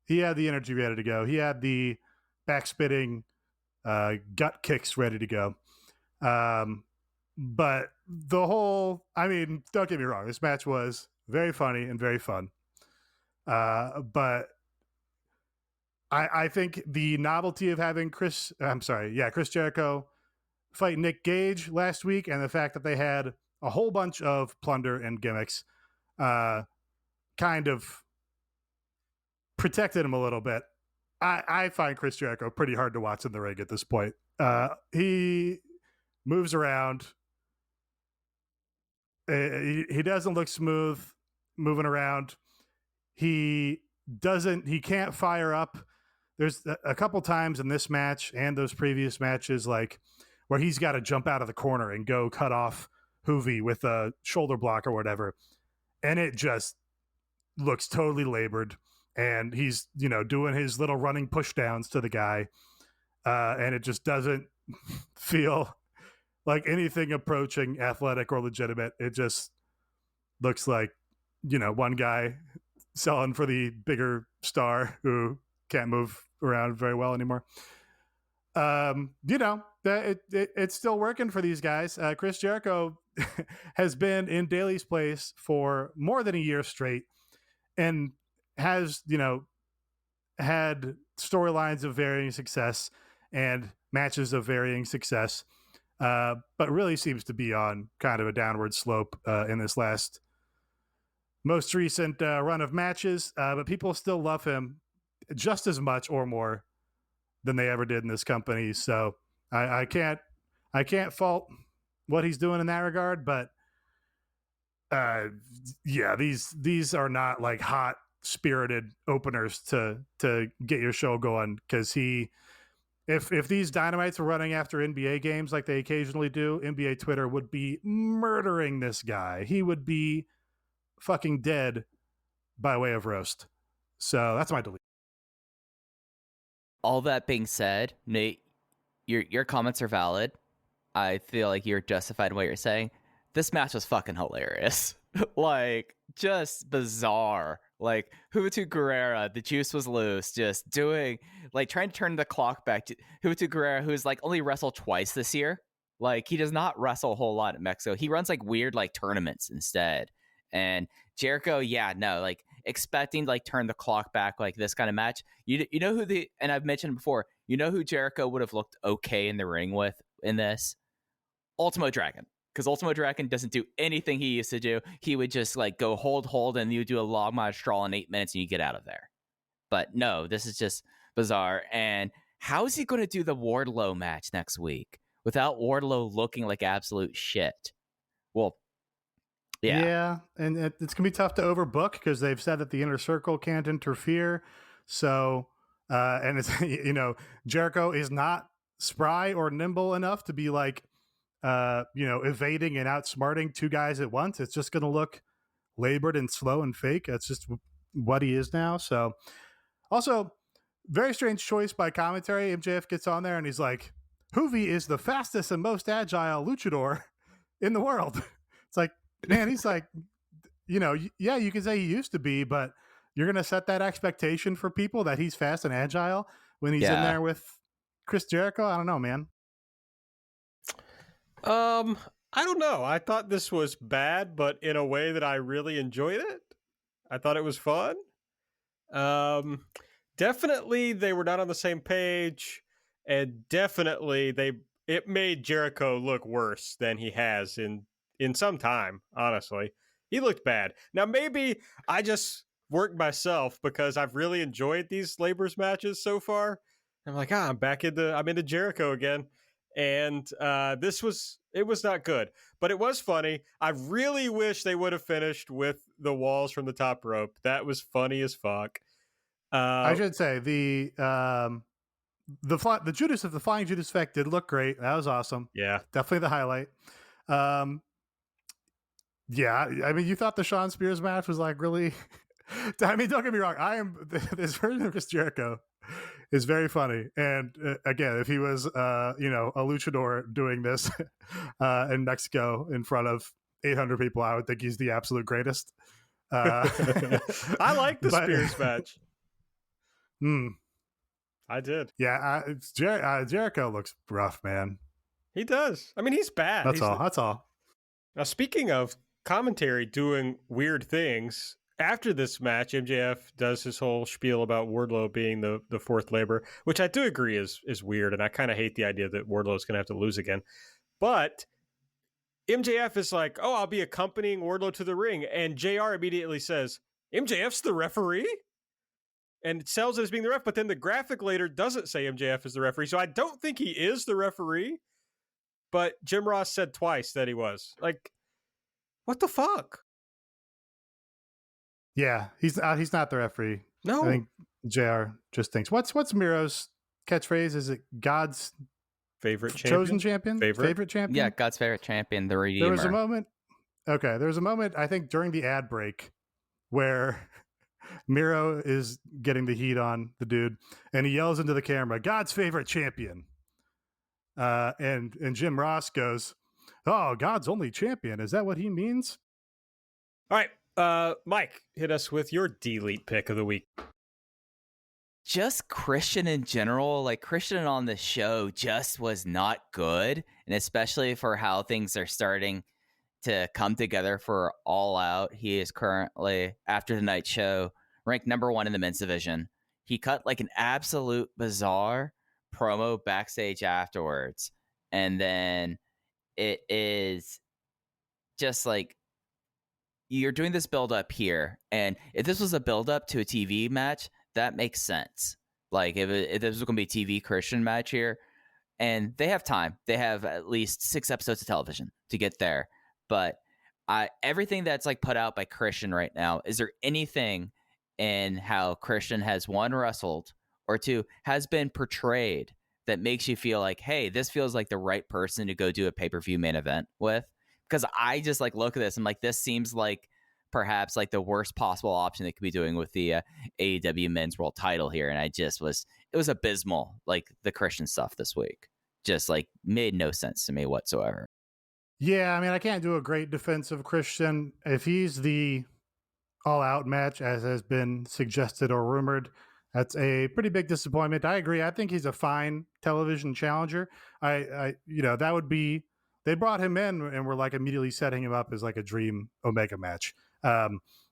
Speaker 4: He had the energy ready to go. He had the backspitting gut kicks ready to go. But the whole, I mean, don't get me wrong, this match was very funny and very fun. But I think the novelty of having Chris Jericho fight Nick Gage last week, and the fact that they had a whole bunch of plunder and gimmicks kind of protected him a little bit. I find Chris Jericho pretty hard to watch in the ring at this point. He moves around. He doesn't look smooth moving around. He can't fire up. There's a couple times in this match and those previous matches, like where he's got to jump out of the corner and go cut off Hoovy with a shoulder block or whatever. And it just looks totally labored. And he's, doing his little running push downs to the guy. And it just doesn't feel like anything approaching athletic or legitimate. It just looks like, one guy selling for the bigger star who can't move around very well anymore. It's still working for these guys. Chris Jericho has been in Daly's place for more than a year straight and has, had storylines of varying success and matches of varying success, but really seems to be on kind of a downward slope in this most recent run of matches. But people still love him just as much or more than they ever did in this company. So I can't fault what he's doing in that regard. But these are not like hot spirited openers to get your show going, because if these Dynamites were running after NBA games like they occasionally do, NBA Twitter would be murdering this guy. He would be fucking dead by way of roast. So that's my delete.
Speaker 3: All that being said, Nate, your comments are valid. I feel like you're justified in what you're saying. This match was fucking hilarious. Like, just bizarre. Like, Juventud Guerrera, the juice was loose, just doing, like, trying to turn the clock back to Juventud Guerrera, who's, like, only wrestled twice this year. Like, he does not wrestle a whole lot in Mexico. He runs, like, weird, like, tournaments instead. And Jericho, like, expecting to, like, turn the clock back, like, this kind of match. You know who and I've mentioned before, you know who Jericho would have looked okay in the ring with in this? Ultimo Dragon. Because Ultimo Dragon doesn't do anything he used to do. He would just like go hold, and you do a log mod straw in 8 minutes and you get out of there. But no, this is just bizarre. And how is he going to do the Wardlow match next week without Wardlow looking like absolute shit? Well, yeah.
Speaker 4: Yeah, and it's going to be tough to overbook because they've said that the Inner Circle can't interfere. So, and it's, Jericho is not spry or nimble enough to be like, evading and outsmarting two guys at once. It's just going to look labored and slow and fake. That's just what he is now. So also very strange choice by commentary. MJF gets on there and he's like, Hoovy is the fastest and most agile luchador in the world. It's like, man, he's like, yeah, you can say he used to be, but you're going to set that expectation for people that he's fast and agile when he's in there with Chris Jericho. I don't know, man.
Speaker 2: I don't know. I thought this was bad, but in a way that I really enjoyed it. I thought it was fun. Definitely they were not on the same page, and definitely it made Jericho look worse than he has in some time, honestly. He looked bad. Now maybe I just worked myself because I've really enjoyed these Labors matches so far. I'm like, I'm into Jericho again. And it was not good, but it was funny. I really wish they would have finished with the walls from the top rope. That was funny as fuck.
Speaker 4: I should say the Judas of the Flying Judas effect did look great. That was awesome.
Speaker 2: Yeah,
Speaker 4: definitely the highlight. Yeah, I mean, you thought the Shawn Spears match was like really. I mean, don't get me wrong. This version of Chris Jericho is very funny, and again, if he was, a luchador doing this in Mexico in front of 800 people, I would think he's the absolute greatest.
Speaker 2: I like the Spears match. I did.
Speaker 4: Yeah, Jericho looks rough, man.
Speaker 2: He does. I mean, he's bad.
Speaker 4: That's all.
Speaker 2: Now, speaking of commentary doing weird things, after this match, MJF does his whole spiel about Wardlow being the fourth labor, which I do agree is weird, and I kind of hate the idea that Wardlow is going to have to lose again. But MJF is like, oh, I'll be accompanying Wardlow to the ring, and JR immediately says, MJF's the referee? And it sells it as being the ref, but then the graphic later doesn't say MJF is the referee, so I don't think he is the referee, but Jim Ross said twice that he was. Like, what the fuck?
Speaker 4: Yeah, he's not the referee.
Speaker 2: No.
Speaker 4: I think JR just thinks. What's Miro's catchphrase? Is it God's
Speaker 2: favorite champion?
Speaker 4: Chosen champion? Favorite champion?
Speaker 3: Yeah, God's favorite champion, the Redeemer.
Speaker 4: There was a moment, I think, during the ad break where Miro is getting the heat on the dude, and he yells into the camera, God's favorite champion. And Jim Ross goes, oh, God's only champion. Is that what he means?
Speaker 2: All right. Mike, hit us with your delete pick of the week.
Speaker 3: Just Christian in general, like Christian on the show just was not good. And especially for how things are starting to come together for All Out. He is currently, after the night show, ranked number 1 in the men's division. He cut like an absolute bizarre promo backstage afterwards. And then it is just like, you're doing this build up here. And if this was a build up to a TV match, that makes sense. Like if this was going to be a TV Christian match here, and they have time, they have at least 6 episodes of television to get there. But everything that's like put out by Christian right now, is there anything in how Christian has, 1, wrestled, or 2, has been portrayed that makes you feel like, hey, this feels like the right person to go do a pay-per-view main event with? Because I just like look at this, I'm like, this seems like perhaps like the worst possible option they could be doing with the AEW men's world title here. And it was abysmal. Like the Christian stuff this week just like made no sense to me whatsoever.
Speaker 4: Yeah, I mean, I can't do a great defense of Christian. If he's the all-out match, as has been suggested or rumored, that's a pretty big disappointment. I agree. I think he's a fine television challenger. That would be, they brought him in and were like immediately setting him up as like a dream Omega match.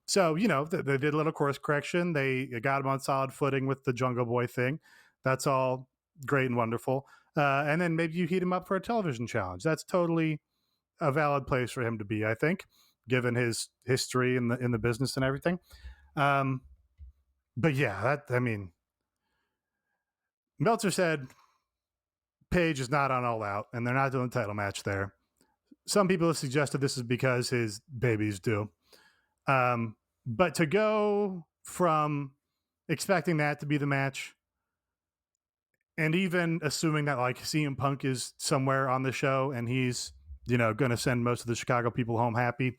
Speaker 4: So, they did a little course correction. They got him on solid footing with the Jungle Boy thing. That's all great and wonderful. And then maybe you heat him up for a television challenge. That's totally a valid place for him to be, I think, given his history in the business and everything. But yeah, Meltzer said Page is not on All Out, and they're not doing a title match there. Some people have suggested this is because his babies do. But to go from expecting that to be the match, and even assuming that like CM Punk is somewhere on the show and he's going to send most of the Chicago people home happy.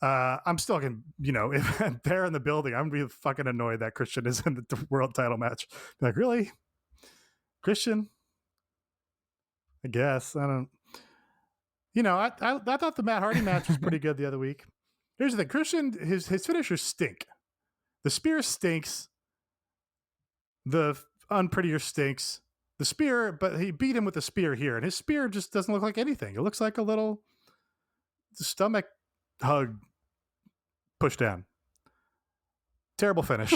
Speaker 4: I'm still going to, if they're in the building, I'm going to be fucking annoyed that Christian is in the world title match. Like, really? Christian? I guess. I don't. I thought the Matt Hardy match was pretty good the other week. Here's the thing. Christian, his finishers stink. The spear stinks. The unprettier stinks. The spear, but he beat him with the spear here, and his spear just doesn't look like anything. It looks like a little stomach hug push down. Terrible finish.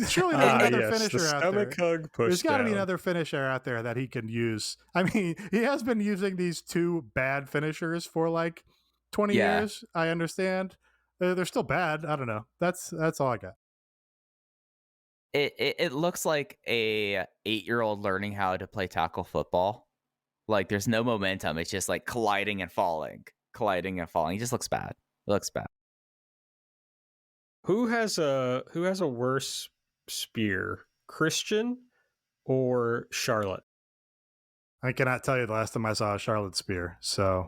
Speaker 4: Surely there's another finisher out there.
Speaker 2: Stomach hug push
Speaker 4: There's got to be another finisher out there that he can use. I mean, he has been using these 2 bad finishers for like 20 years. I understand. They're still bad. I don't know. That's all I got.
Speaker 3: It looks like a 8-year-old learning how to play tackle football. Like there's no momentum. It's just like colliding and falling. It just looks bad. It looks bad.
Speaker 2: Who has a worse spear, Christian or Charlotte?
Speaker 4: I cannot tell you the last time I saw a Charlotte spear. So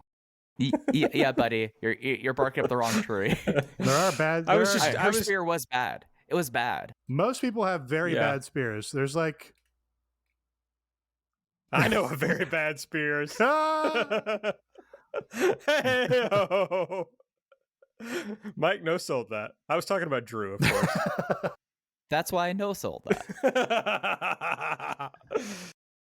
Speaker 3: Yeah, buddy, you're barking up the wrong tree.
Speaker 4: There are bad.
Speaker 2: I was
Speaker 4: there
Speaker 2: just-
Speaker 4: are-
Speaker 3: Her spear was bad. It was bad.
Speaker 4: most people have very
Speaker 2: Yeah.
Speaker 4: bad spears. There's like
Speaker 2: I know a very bad Spears.
Speaker 4: ah!
Speaker 2: Hey-o. Mike no sold that. I was talking about Drew, of course.
Speaker 3: That's why I no sold that.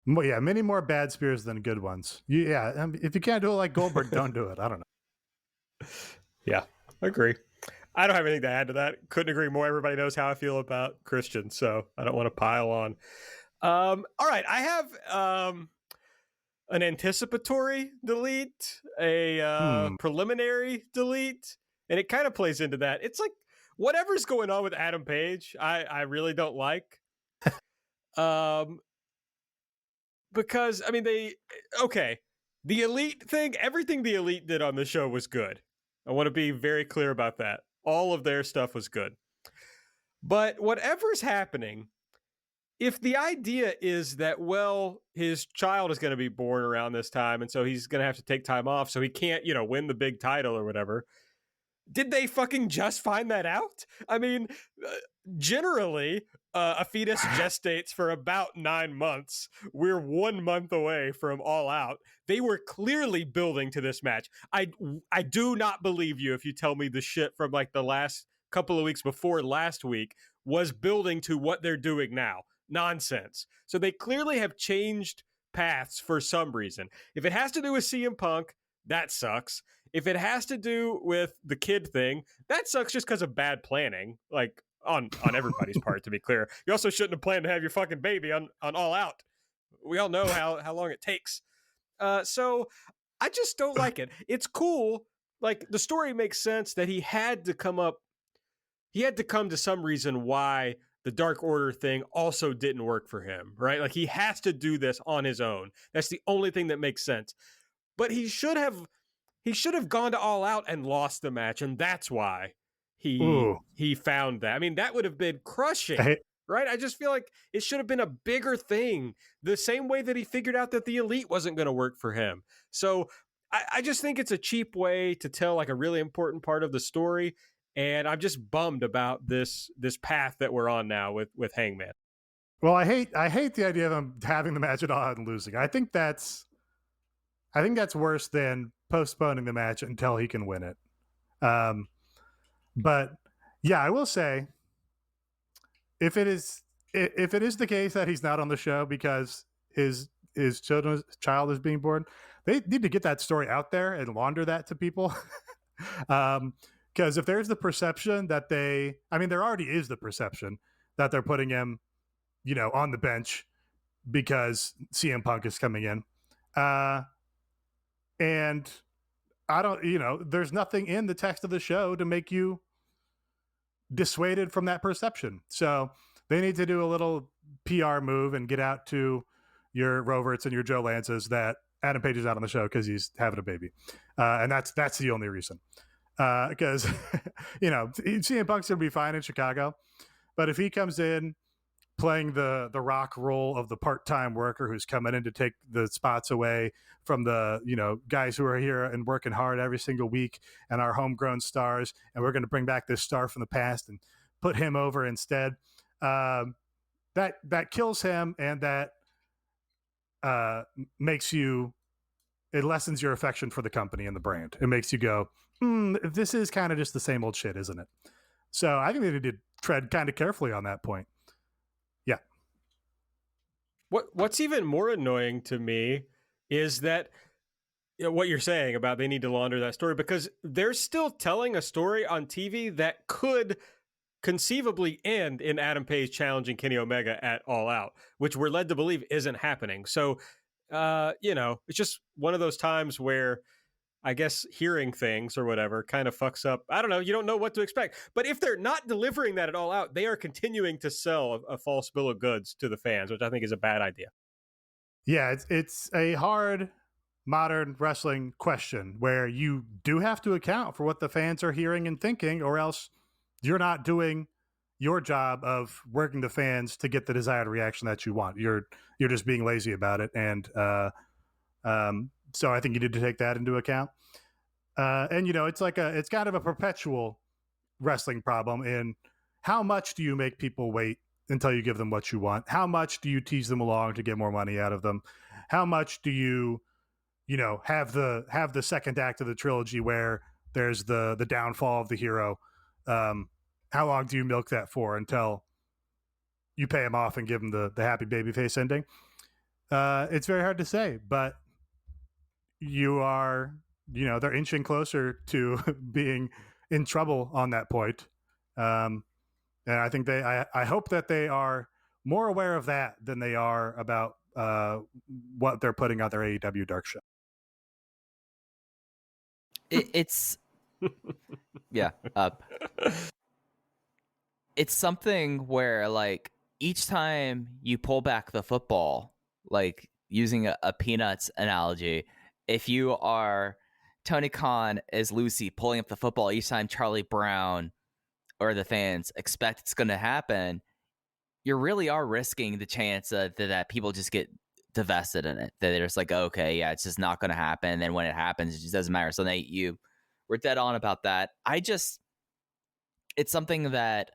Speaker 4: Well, yeah, many more bad spears than good ones. If you can't do it like Goldberg, don't do it. I don't know.
Speaker 2: Yeah, agree. I don't have anything to add to that. Couldn't agree more. Everybody knows how I feel about Christian, so I don't want to pile on. All right, I have an anticipatory delete, a preliminary delete, and it kind of plays into that. It's like whatever's going on with Adam Page, I really don't like. Because I mean the Elite thing, everything the Elite did on the show was good. I want to be very clear about that. All of their stuff was good. But whatever's happening, if the idea is that, well, his child is going to be born around this time, and so he's going to have to take time off, so he can't, win the big title or whatever. Did they fucking just find that out? I mean, generally, a fetus gestates for about 9 months. We're 1 month away from All Out. They were clearly building to this match. I do not believe you if you tell me the shit from like the last couple of weeks before last week was building to what they're doing now. Nonsense. So they clearly have changed paths for some reason. If it has to do with CM Punk, that sucks. If it has to do with the kid thing, that sucks just because of bad planning, like on everybody's part, to be clear. You also shouldn't have planned to have your fucking baby on All Out. We all know how long it takes. So I just don't like it. It's cool. Like, the story makes sense that he had to come to some reason why the Dark Order thing also didn't work for him, right? Like, he has to do this on his own. That's the only thing that makes sense. But he should have gone to All Out and lost the match, and that's why he found that. I mean, that would have been crushing, right? I just feel like it should have been a bigger thing, the same way that he figured out that the Elite wasn't going to work for him. So I just think it's a cheap way to tell like a really important part of the story, and I'm just bummed about this path that we're on now with Hangman.
Speaker 4: Well, I hate the idea of him having the match at All Out and losing. I think that's worse than postponing the match until he can win it. But yeah, I will say, if it is the case that he's not on the show because his child is being born, they need to get that story out there and launder that to people. Because if there's the perception that there already is the perception that they're putting him, on the bench because CM Punk is coming in. And I don't, there's nothing in the text of the show to make you dissuaded from that perception. So they need to do a little PR move and get out to your Roverts and your Joe Lances that Adam Page is out on the show because he's having a baby. And that's the only reason. Because, CM Punk's going to be fine in Chicago. But if he comes in playing the Rock role of the part-time worker who's coming in to take the spots away from the, guys who are here and working hard every single week and our homegrown stars, and we're going to bring back this star from the past and put him over instead. That kills him, and that it lessens your affection for the company and the brand. It makes you go, this is kind of just the same old shit, isn't it? So I think they need to tread kind of carefully on that point. Yeah.
Speaker 2: What's even more annoying to me is that what you're saying about they need to launder that story, because they're still telling a story on TV that could conceivably end in Adam Page challenging Kenny Omega at All Out, which we're led to believe isn't happening. So, it's just one of those times where I guess hearing things or whatever kind of fucks up. I don't know. You don't know what to expect. But if they're not delivering that at All Out, they are continuing to sell a false bill of goods to the fans, which I think is a bad idea.
Speaker 4: Yeah, it's a hard modern wrestling question where you do have to account for what the fans are hearing and thinking, or else you're not doing your job of working the fans to get the desired reaction that you want. You're just being lazy about it. And so I think you need to take that into account. And it's it's kind of a perpetual wrestling problem in how much do you make people wait until you give them what you want? How much do you tease them along to get more money out of them? How much do you have the second act of the trilogy where there's the downfall of the hero? How long do you milk that for until you pay him off and give him the happy babyface ending? It's very hard to say, but they're inching closer to being in trouble on that point. And I think I hope that they are more aware of that than they are about what they're putting on their AEW Dark show.
Speaker 3: It's yeah. It's something where like each time you pull back the football, like using a Peanuts analogy, if you are Tony Khan as Lucy pulling up the football each time Charlie Brown or the fans expect it's going to happen, you really are risking the chance that people just get divested in it. That they're just like, okay, yeah, it's just not going to happen. And then when it happens, it just doesn't matter. So Nate, you were dead on about that. It's something that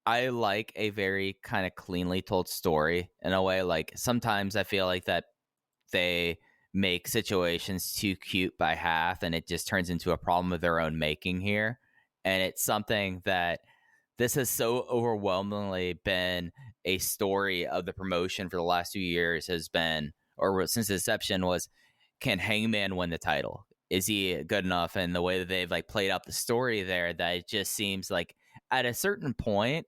Speaker 3: I like, a very kind of cleanly told story in a way. Like sometimes I feel like that they make situations too cute by half and it just turns into a problem of their own making here. And it's something that this has so overwhelmingly been a story of the promotion for the last 2 years has been, or since the inception was, can Hangman win the title? Is he good enough? And the way that they've like played out the story there, that it just seems like at a certain point,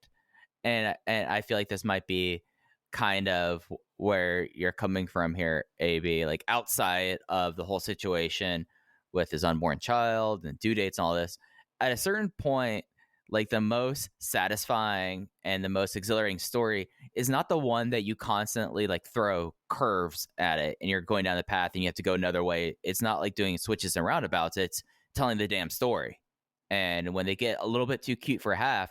Speaker 3: and I feel like this might be kind of where you're coming from here, AB, like outside of the whole situation with his unborn child and due dates and all this, at a certain point, like the most satisfying and the most exhilarating story is not the one that you constantly like throw curves at it and you're going down the path and you have to go another way. It's not like doing switches and roundabouts. It's telling the damn story. And when they get a little bit too cute for half,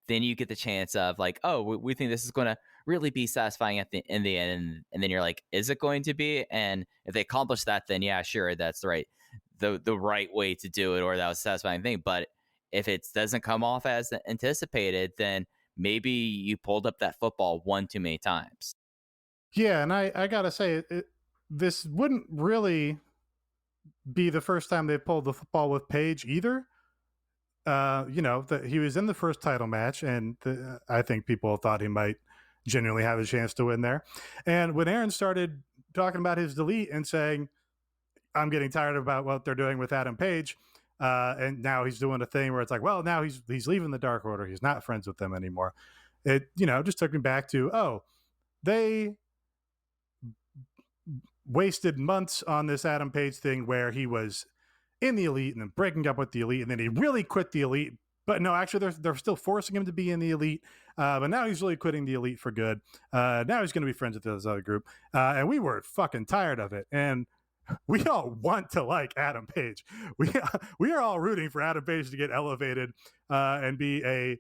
Speaker 3: then you get the chance of like, oh, we think this is going to really be satisfying in the end. And then you're like, is it going to be? And if they accomplish that, then yeah, sure, that's the right way to do it, or that was a satisfying thing. But if it doesn't come off as anticipated, then maybe you pulled up that football one too many times.
Speaker 4: Yeah, and I gotta say, this wouldn't really be the first time they pulled the football with Paige either. He was in the first title match, and I think people thought he might genuinely have a chance to win there. And when Aaron started talking about his delete and saying, I'm getting tired about what they're doing with Adam Page, and now he's doing a thing where it's like, well, now he's leaving the Dark Order. He's not friends with them anymore. It, just took me back to, they wasted months on this Adam Page thing where he was in the Elite and then breaking up with the Elite, and then he really quit the Elite. But no, actually, they're still forcing him to be in the Elite. But now he's really quitting the Elite for good. Now he's going to be friends with this other group. And we were fucking tired of it. And we all want to like Adam Page. We are all rooting for Adam Page to get elevated and be a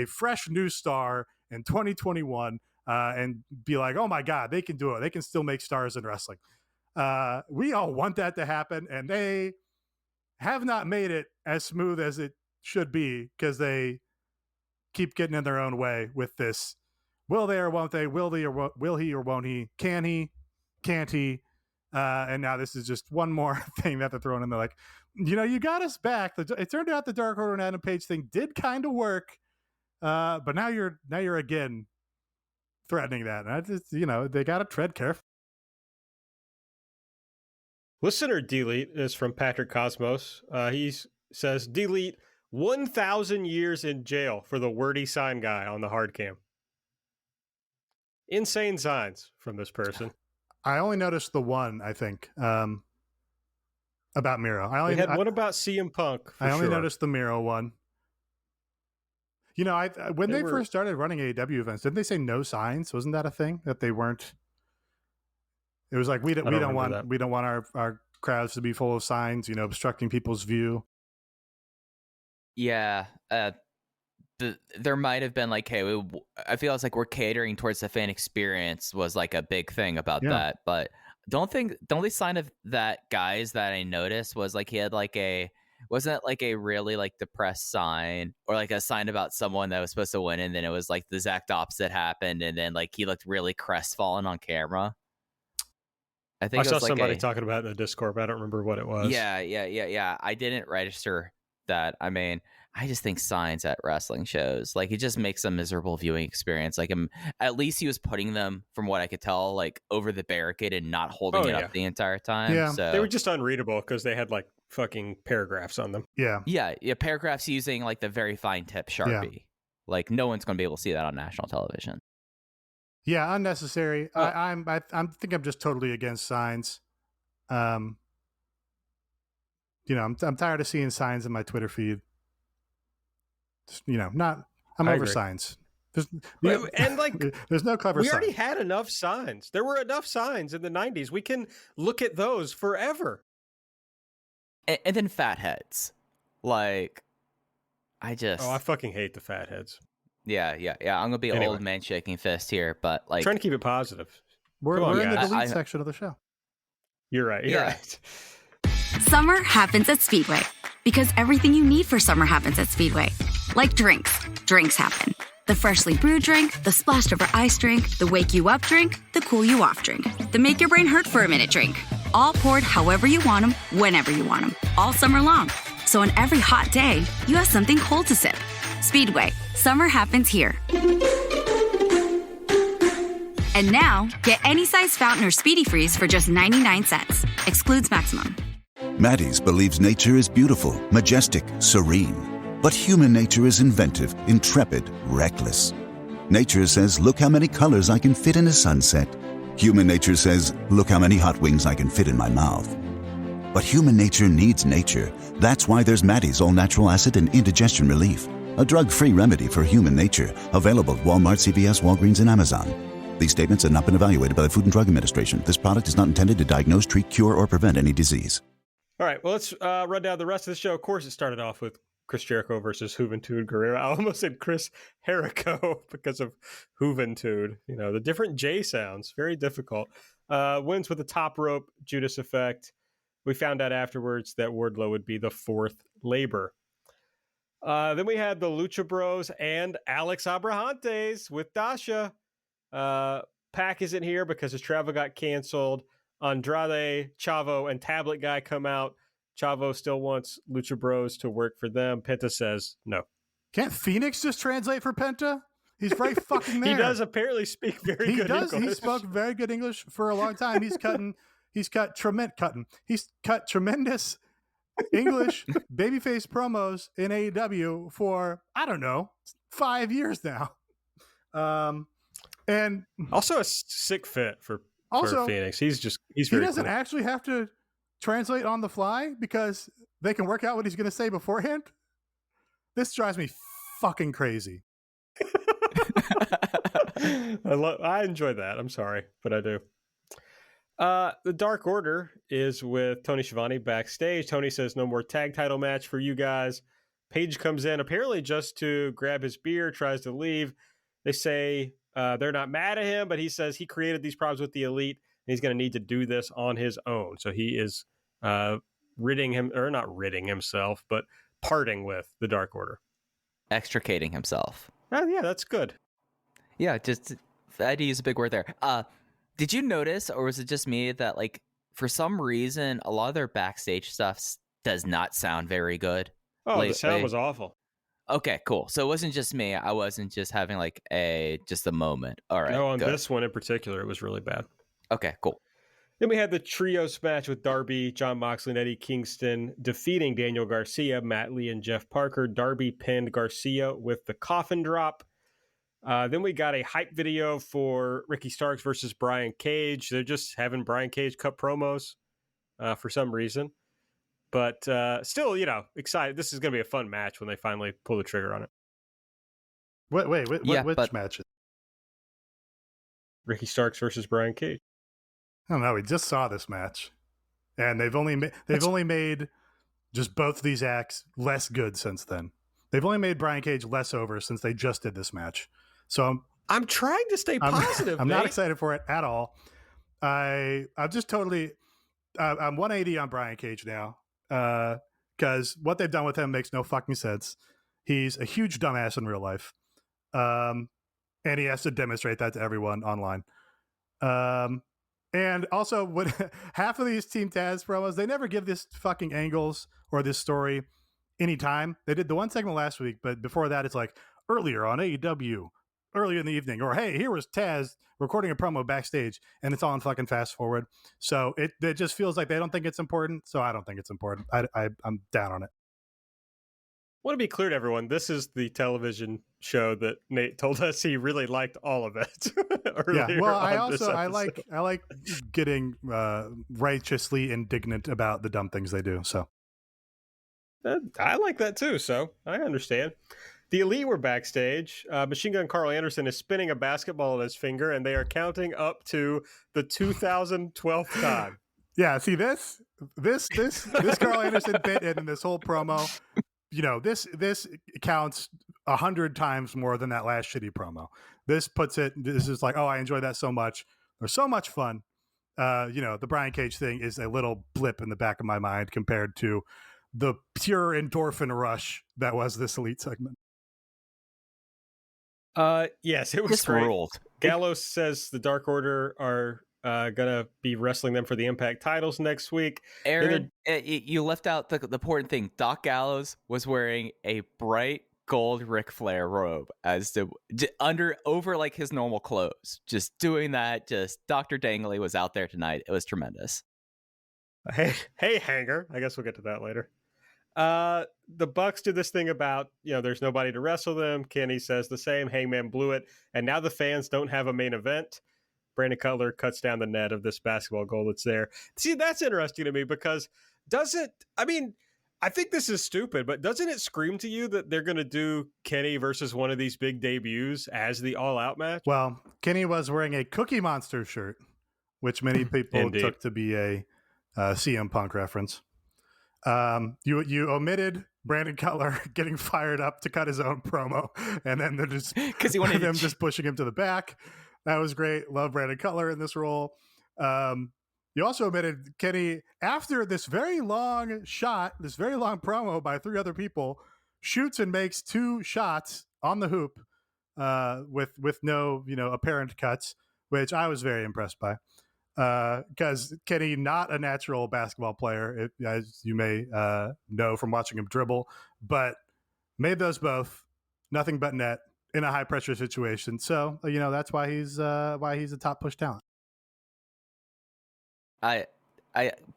Speaker 4: fresh new star in 2021 and be like, oh my God, they can do it. They can still make stars in wrestling. We all want that to happen, and they have not made it as smooth as it should be because they keep getting in their own way with this. Will they or won't they? Will he or won't he? Can he? Can't he? And now this is just one more thing that they're throwing in there. Like, you got us back. It turned out the Dark Order and Adam Page thing did kind of work, but now you're again threatening that. And I just, they got to tread carefully.
Speaker 2: Listener delete is from Patrick Cosmos. He says, delete 1,000 years in jail for the wordy sign guy on the hard cam. Insane signs from this person.
Speaker 4: I only noticed the one, I think, about Miro.
Speaker 2: We had one about CM Punk.
Speaker 4: I only noticed the Miro one. When they first started running AEW events, didn't they say no signs? Wasn't that a thing that they weren't? It was like we don't want our crowds to be full of signs, obstructing people's view.
Speaker 3: Yeah, there might have been like, hey, I feel it's like we're catering towards the fan experience was like a big thing about that. But The only sign of that guys that I noticed was like he had like wasn't it like a really like depressed sign or like a sign about someone that was supposed to win, and then it was like the exact opposite happened, and then like he looked really crestfallen on camera. I think
Speaker 2: I saw
Speaker 3: it was
Speaker 2: somebody talking about it in the Discord, but I don't remember what it was.
Speaker 3: Yeah. I didn't register that. I mean, I just think signs at wrestling shows, like, it just makes a miserable viewing experience. Like, at least he was putting them, from what I could tell, like over the barricade and not holding it up the entire time.
Speaker 4: Yeah.
Speaker 3: So
Speaker 2: They were just unreadable because they had like fucking paragraphs on them.
Speaker 4: Yeah.
Speaker 3: Paragraphs using like the very fine tip Sharpie. Yeah. Like, no one's going to be able to see that on national television.
Speaker 4: Yeah, unnecessary. I think I'm just totally against signs. I'm tired of seeing signs in my Twitter feed. I'm over signs. There's no clever signs.
Speaker 2: We already had enough signs. There were enough signs in the 90s. We can look at those forever.
Speaker 3: And then fatheads. Like, I
Speaker 2: fucking hate the fatheads.
Speaker 3: Yeah. I'm gonna be an old man shaking fist here, but like,
Speaker 2: trying to keep it positive.
Speaker 4: We're in the delete section of the show.
Speaker 2: You're right. You're right.
Speaker 5: Summer happens at Speedway because everything you need for summer happens at Speedway. Like drinks. Drinks happen. The freshly brewed drink, the splashed over ice drink, the wake you up drink, the cool you off drink, the make your brain hurt for a minute drink. All poured however you want them, whenever you want them, all summer long. So on every hot day, you have something cold to sip. Speedway. Summer happens here. And now, get any size fountain or Speedy Freeze for just 99 cents. Excludes maximum.
Speaker 6: Maddie's believes nature is beautiful, majestic, serene. But human nature is inventive, intrepid, reckless. Nature says, look how many colors I can fit in a sunset. Human nature says, look how many hot wings I can fit in my mouth. But human nature needs nature. That's why there's Maddie's all-natural acid and indigestion relief. A drug-free remedy for human nature. Available at Walmart, CVS, Walgreens, and Amazon. These statements have not been evaluated by the Food and Drug Administration. This product is not intended to diagnose, treat, cure, or prevent any disease.
Speaker 2: All right, well, let's run down the rest of the show. Of course, it started off with Chris Jericho versus Juventud Guerrero. I almost said Chris Jericho because of Juventud. The different J sounds. Very difficult. Wins with the top rope Judas effect. We found out afterwards that Wardlow would be the fourth labor. Then we had the Lucha Bros and Alex Abrahantes with Dasha. Pac isn't here because his travel got canceled. Andrade, Chavo, and Tablet Guy come out. Chavo still wants Lucha Bros to work for them. Penta says no.
Speaker 4: Can't Phoenix just translate for Penta? He's right fucking there.
Speaker 2: He does apparently speak very good English.
Speaker 4: He spoke very good English for a long time. He's cut tremendous English babyface promos in AEW for, I don't know, 5 years now. And
Speaker 2: also a sick fit for Phoenix. He
Speaker 4: doesn't actually have to translate on the fly because they can work out what he's going to say beforehand. This drives me fucking crazy.
Speaker 2: I enjoy that. I'm sorry, but I do. The Dark Order is with Tony Schiavone backstage. Tony says no more tag title match for you guys. Paige comes in apparently just to grab his beer, tries to leave. They say they're not mad at him, but he says he created these problems with the Elite and he's going to need to do this on his own. So he is not ridding himself, but parting with the Dark Order.
Speaker 3: Extricating himself.
Speaker 2: Yeah, that's good.
Speaker 3: Yeah, just I had to use a big word there. Did you notice, or was it just me, that like for some reason a lot of their backstage stuff does not sound very good?
Speaker 2: The sound was awful.
Speaker 3: Okay, cool. So it wasn't just me. I wasn't just having like just a moment. All right.
Speaker 2: No, on this one in particular, it was really bad.
Speaker 3: Okay, cool.
Speaker 2: Then we had the trios match with Darby, Jon Moxley, and Eddie Kingston defeating Daniel Garcia, Matt Lee, and Jeff Parker. Darby pinned Garcia with the coffin drop. Then we got a hype video for Ricky Starks versus Brian Cage. They're just having Brian Cage cut promos for some reason. But still, excited. This is going to be a fun match when they finally pull the trigger on it.
Speaker 4: Which match?
Speaker 2: Ricky Starks versus Brian Cage.
Speaker 4: I don't know. We just saw this match, and they've only made just both of these acts less good since then. They've only made Brian Cage less over since they just did this match. So
Speaker 2: I'm trying to stay positive.
Speaker 4: I'm not excited for it at all. I'm just totally. I'm 180 on Brian Cage now because what they've done with him makes no fucking sense. He's a huge dumbass in real life, and he has to demonstrate that to everyone online. And also, when half of these Team Taz promos, they never give this fucking angles or this story any time. They did the one segment last week, but before that, it's like earlier on AEW, earlier in the evening, or hey, here was Taz recording a promo backstage, and it's all in fucking fast forward. So it just feels like they don't think it's important. So I don't think it's important. I'm down on it.
Speaker 2: I want to be clear to everyone, this is the television show that Nate told us he really liked all of it.
Speaker 4: Yeah, well, I like getting righteously indignant about the dumb things they do. So
Speaker 2: I like that too. So I understand. The Elite were backstage. Machine Gun Carl Anderson is spinning a basketball in his finger, and they are counting up to the 2012th time.
Speaker 4: Yeah, see this Carl Anderson bit in this whole promo. You know, this counts 100 times more than that last shitty promo. This is like, oh, I enjoyed that so much. There's so much fun. The Brian Cage thing is a little blip in the back of my mind compared to the pure endorphin rush that was this Elite segment.
Speaker 2: Yes, it was
Speaker 3: This
Speaker 2: great.
Speaker 3: ruled.
Speaker 2: Gallows says the Dark Order are gonna be wrestling them for the Impact titles next week.
Speaker 3: Aaron, you left out the important thing. Doc Gallows was wearing a bright gold Ric Flair robe over like his normal clothes. Just doing that. Just Dr. Dangley was out there tonight. It was tremendous.
Speaker 2: Hey, Hanger. I guess we'll get to that later. The Bucks do this thing about, there's nobody to wrestle them. Kenny says the same. Hangman blew it, and now the fans don't have a main event. Brandon Cutler cuts down the net of this basketball goal that's there. See, that's interesting to me because I think this is stupid, but doesn't it scream to you that they're going to do Kenny versus one of these big debuts as the all-out match?
Speaker 4: Well, Kenny was wearing a Cookie Monster shirt, which many people took to be a CM Punk reference. You omitted Brandon Cutler getting fired up to cut his own promo, and then they're just because he wanted them just pushing him to the back. That was great. Love Brandon Cutler in this role. You also omitted Kenny after this very long promo by three other people, shoots and makes two shots on the hoop with no apparent cuts, which I was very impressed by. Because Kenny, not a natural basketball player, as you may know from watching him dribble, but made those both nothing but net in a high pressure situation. So that's why he's a top push talent.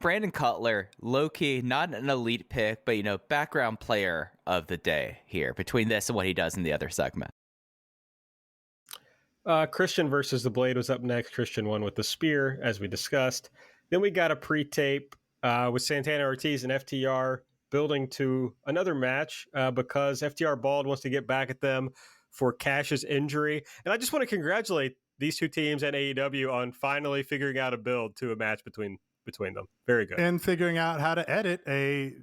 Speaker 3: Brandon Cutler, low key, not an elite pick, but background player of the day here between this and what he does in the other segment.
Speaker 2: Christian versus the Blade was up next. Christian won with the spear, as we discussed. Then we got a pre-tape with Santana Ortiz and FTR building to another match because FTR Bald wants to get back at them for Cash's injury. And I just want to congratulate these two teams and AEW on finally figuring out a build to a match between them. Very good.
Speaker 4: And figuring out how to edit a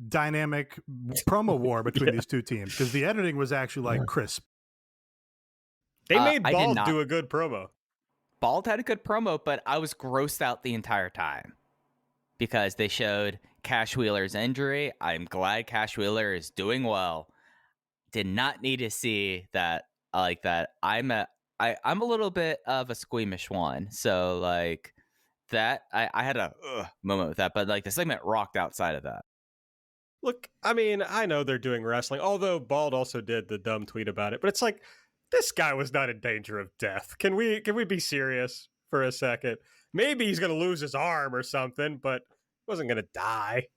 Speaker 4: dynamic promo war between these two teams, because the editing was actually crisp.
Speaker 2: They made Bald do a good promo.
Speaker 3: Bald had a good promo, but I was grossed out the entire time because they showed Cash Wheeler's injury. I'm glad Cash Wheeler is doing well. Did not need to see that like that. I'm a little bit of a squeamish one, so like that I had a moment with that, but like the segment rocked outside of that.
Speaker 2: Look, I know they're doing wrestling, although Bald also did the dumb tweet about it, but it's like, this guy was not in danger of death. Can we be serious for a second? Maybe he's going to lose his arm or something, but he wasn't going to die.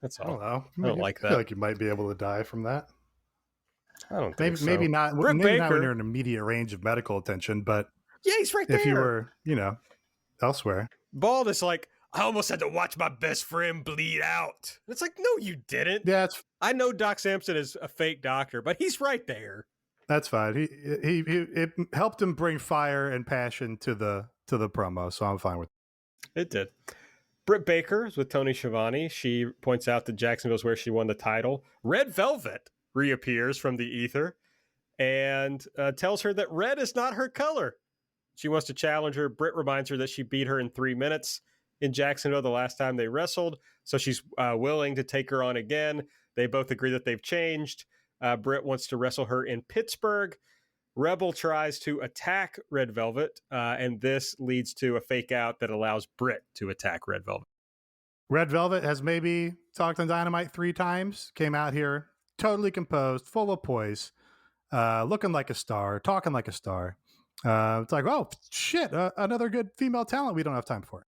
Speaker 2: That's all.
Speaker 4: I don't know.
Speaker 2: I don't like that.
Speaker 4: I feel like you might be able to die from that.
Speaker 2: I don't think so.
Speaker 4: Maybe not.
Speaker 2: Britt
Speaker 4: maybe
Speaker 2: Baker,
Speaker 4: not when you're in immediate range of medical attention, but
Speaker 2: yeah, he's right there.
Speaker 4: If you were, elsewhere.
Speaker 2: Bald is like, I almost had to watch my best friend bleed out. And it's like, no, you didn't.
Speaker 4: Yeah,
Speaker 2: I know Doc Sampson is a fake doctor, but he's right there.
Speaker 4: That's fine. It helped him bring fire and passion to the promo, so I'm fine with
Speaker 2: it. It did. Britt Baker is with Tony Schiavone. She points out that Jacksonville's where she won the title. Red Velvet reappears from the ether and tells her that red is not her color. She wants to challenge her. Britt reminds her that she beat her in 3 minutes in Jacksonville the last time they wrestled, so she's willing to take her on again. They both agree that they've changed. Britt wants to wrestle her in Pittsburgh. Rebel tries to attack Red Velvet, and this leads to a fake out that allows Britt to attack Red Velvet.
Speaker 4: Red Velvet has maybe talked on Dynamite 3 times, came out here totally composed, full of poise, looking like a star, talking like a star. It's like, oh, shit, another good female talent we don't have time for.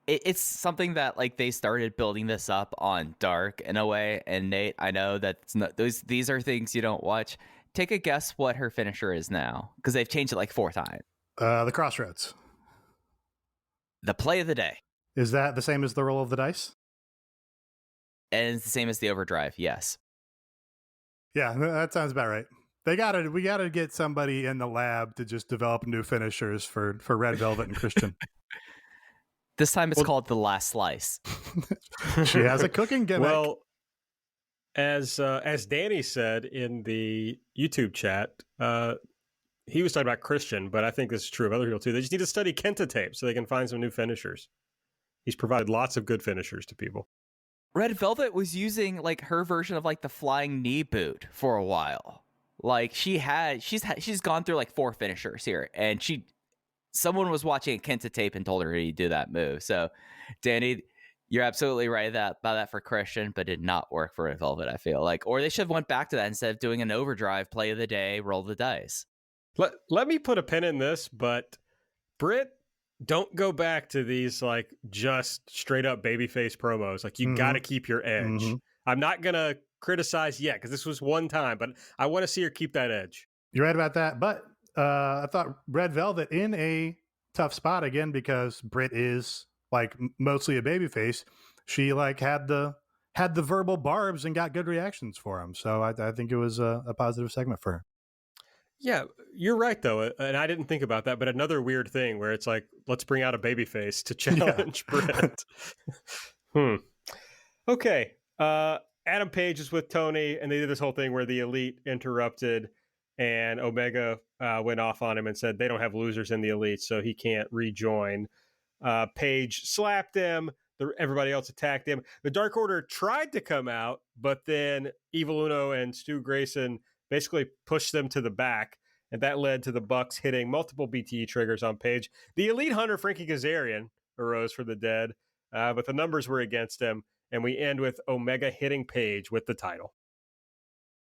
Speaker 3: It's something that like they started building this up on Dark in a way. And Nate, I know that these are things you don't watch. Take a guess what her finisher is now, because they've changed it like 4 times.
Speaker 4: The Crossroads.
Speaker 3: The play of the day.
Speaker 4: Is that the same as the roll of the dice?
Speaker 3: And it's the same as the overdrive. Yes.
Speaker 4: Yeah, that sounds about right. We gotta get somebody in the lab to just develop new finishers for Red Velvet and Christian.
Speaker 3: This time it's called The Last Slice.
Speaker 4: She has a cooking gimmick.
Speaker 2: Well, as Danny said in the YouTube chat, he was talking about Christian, but I think this is true of other people too. They just need to study Kenta tape so they can find some new finishers. He's provided lots of good finishers to people.
Speaker 3: Red Velvet was using like her version of like the flying knee boot for a while. Like she's gone through like 4 finishers here, and someone was watching a Kenta tape and told her to do that move. So, Danny, you're absolutely right about that for Christian, but did not work for Red Velvet, I feel like. Or they should have went back to that instead of doing an overdrive, play of the day, roll the dice.
Speaker 2: Let me put a pin in this, but Britt, don't go back to these like just straight up babyface promos. Like you got to keep your edge. Mm-hmm. I'm not going to criticize yet because this was one time, but I want to see her keep that edge.
Speaker 4: You're right about that, but I thought Red Velvet in a tough spot again because Britt is like mostly a babyface. She like had the verbal barbs and got good reactions for him. So I think it was a positive segment for her.
Speaker 2: Yeah, you're right though, and I didn't think about that. But another weird thing where it's like, let's bring out a babyface to challenge Britt. Okay, Adam Page is with Tony, and they did this whole thing where the Elite interrupted. And Omega went off on him and said they don't have losers in the Elite, so he can't rejoin. Page slapped him. Everybody else attacked him. The Dark Order tried to come out, but then Evil Uno and Stu Grayson basically pushed them to the back, and that led to the Bucks hitting multiple BTE triggers on Page. The Elite Hunter, Frankie Kazarian, arose from the dead, but the numbers were against him, and we end with Omega hitting Page with the title.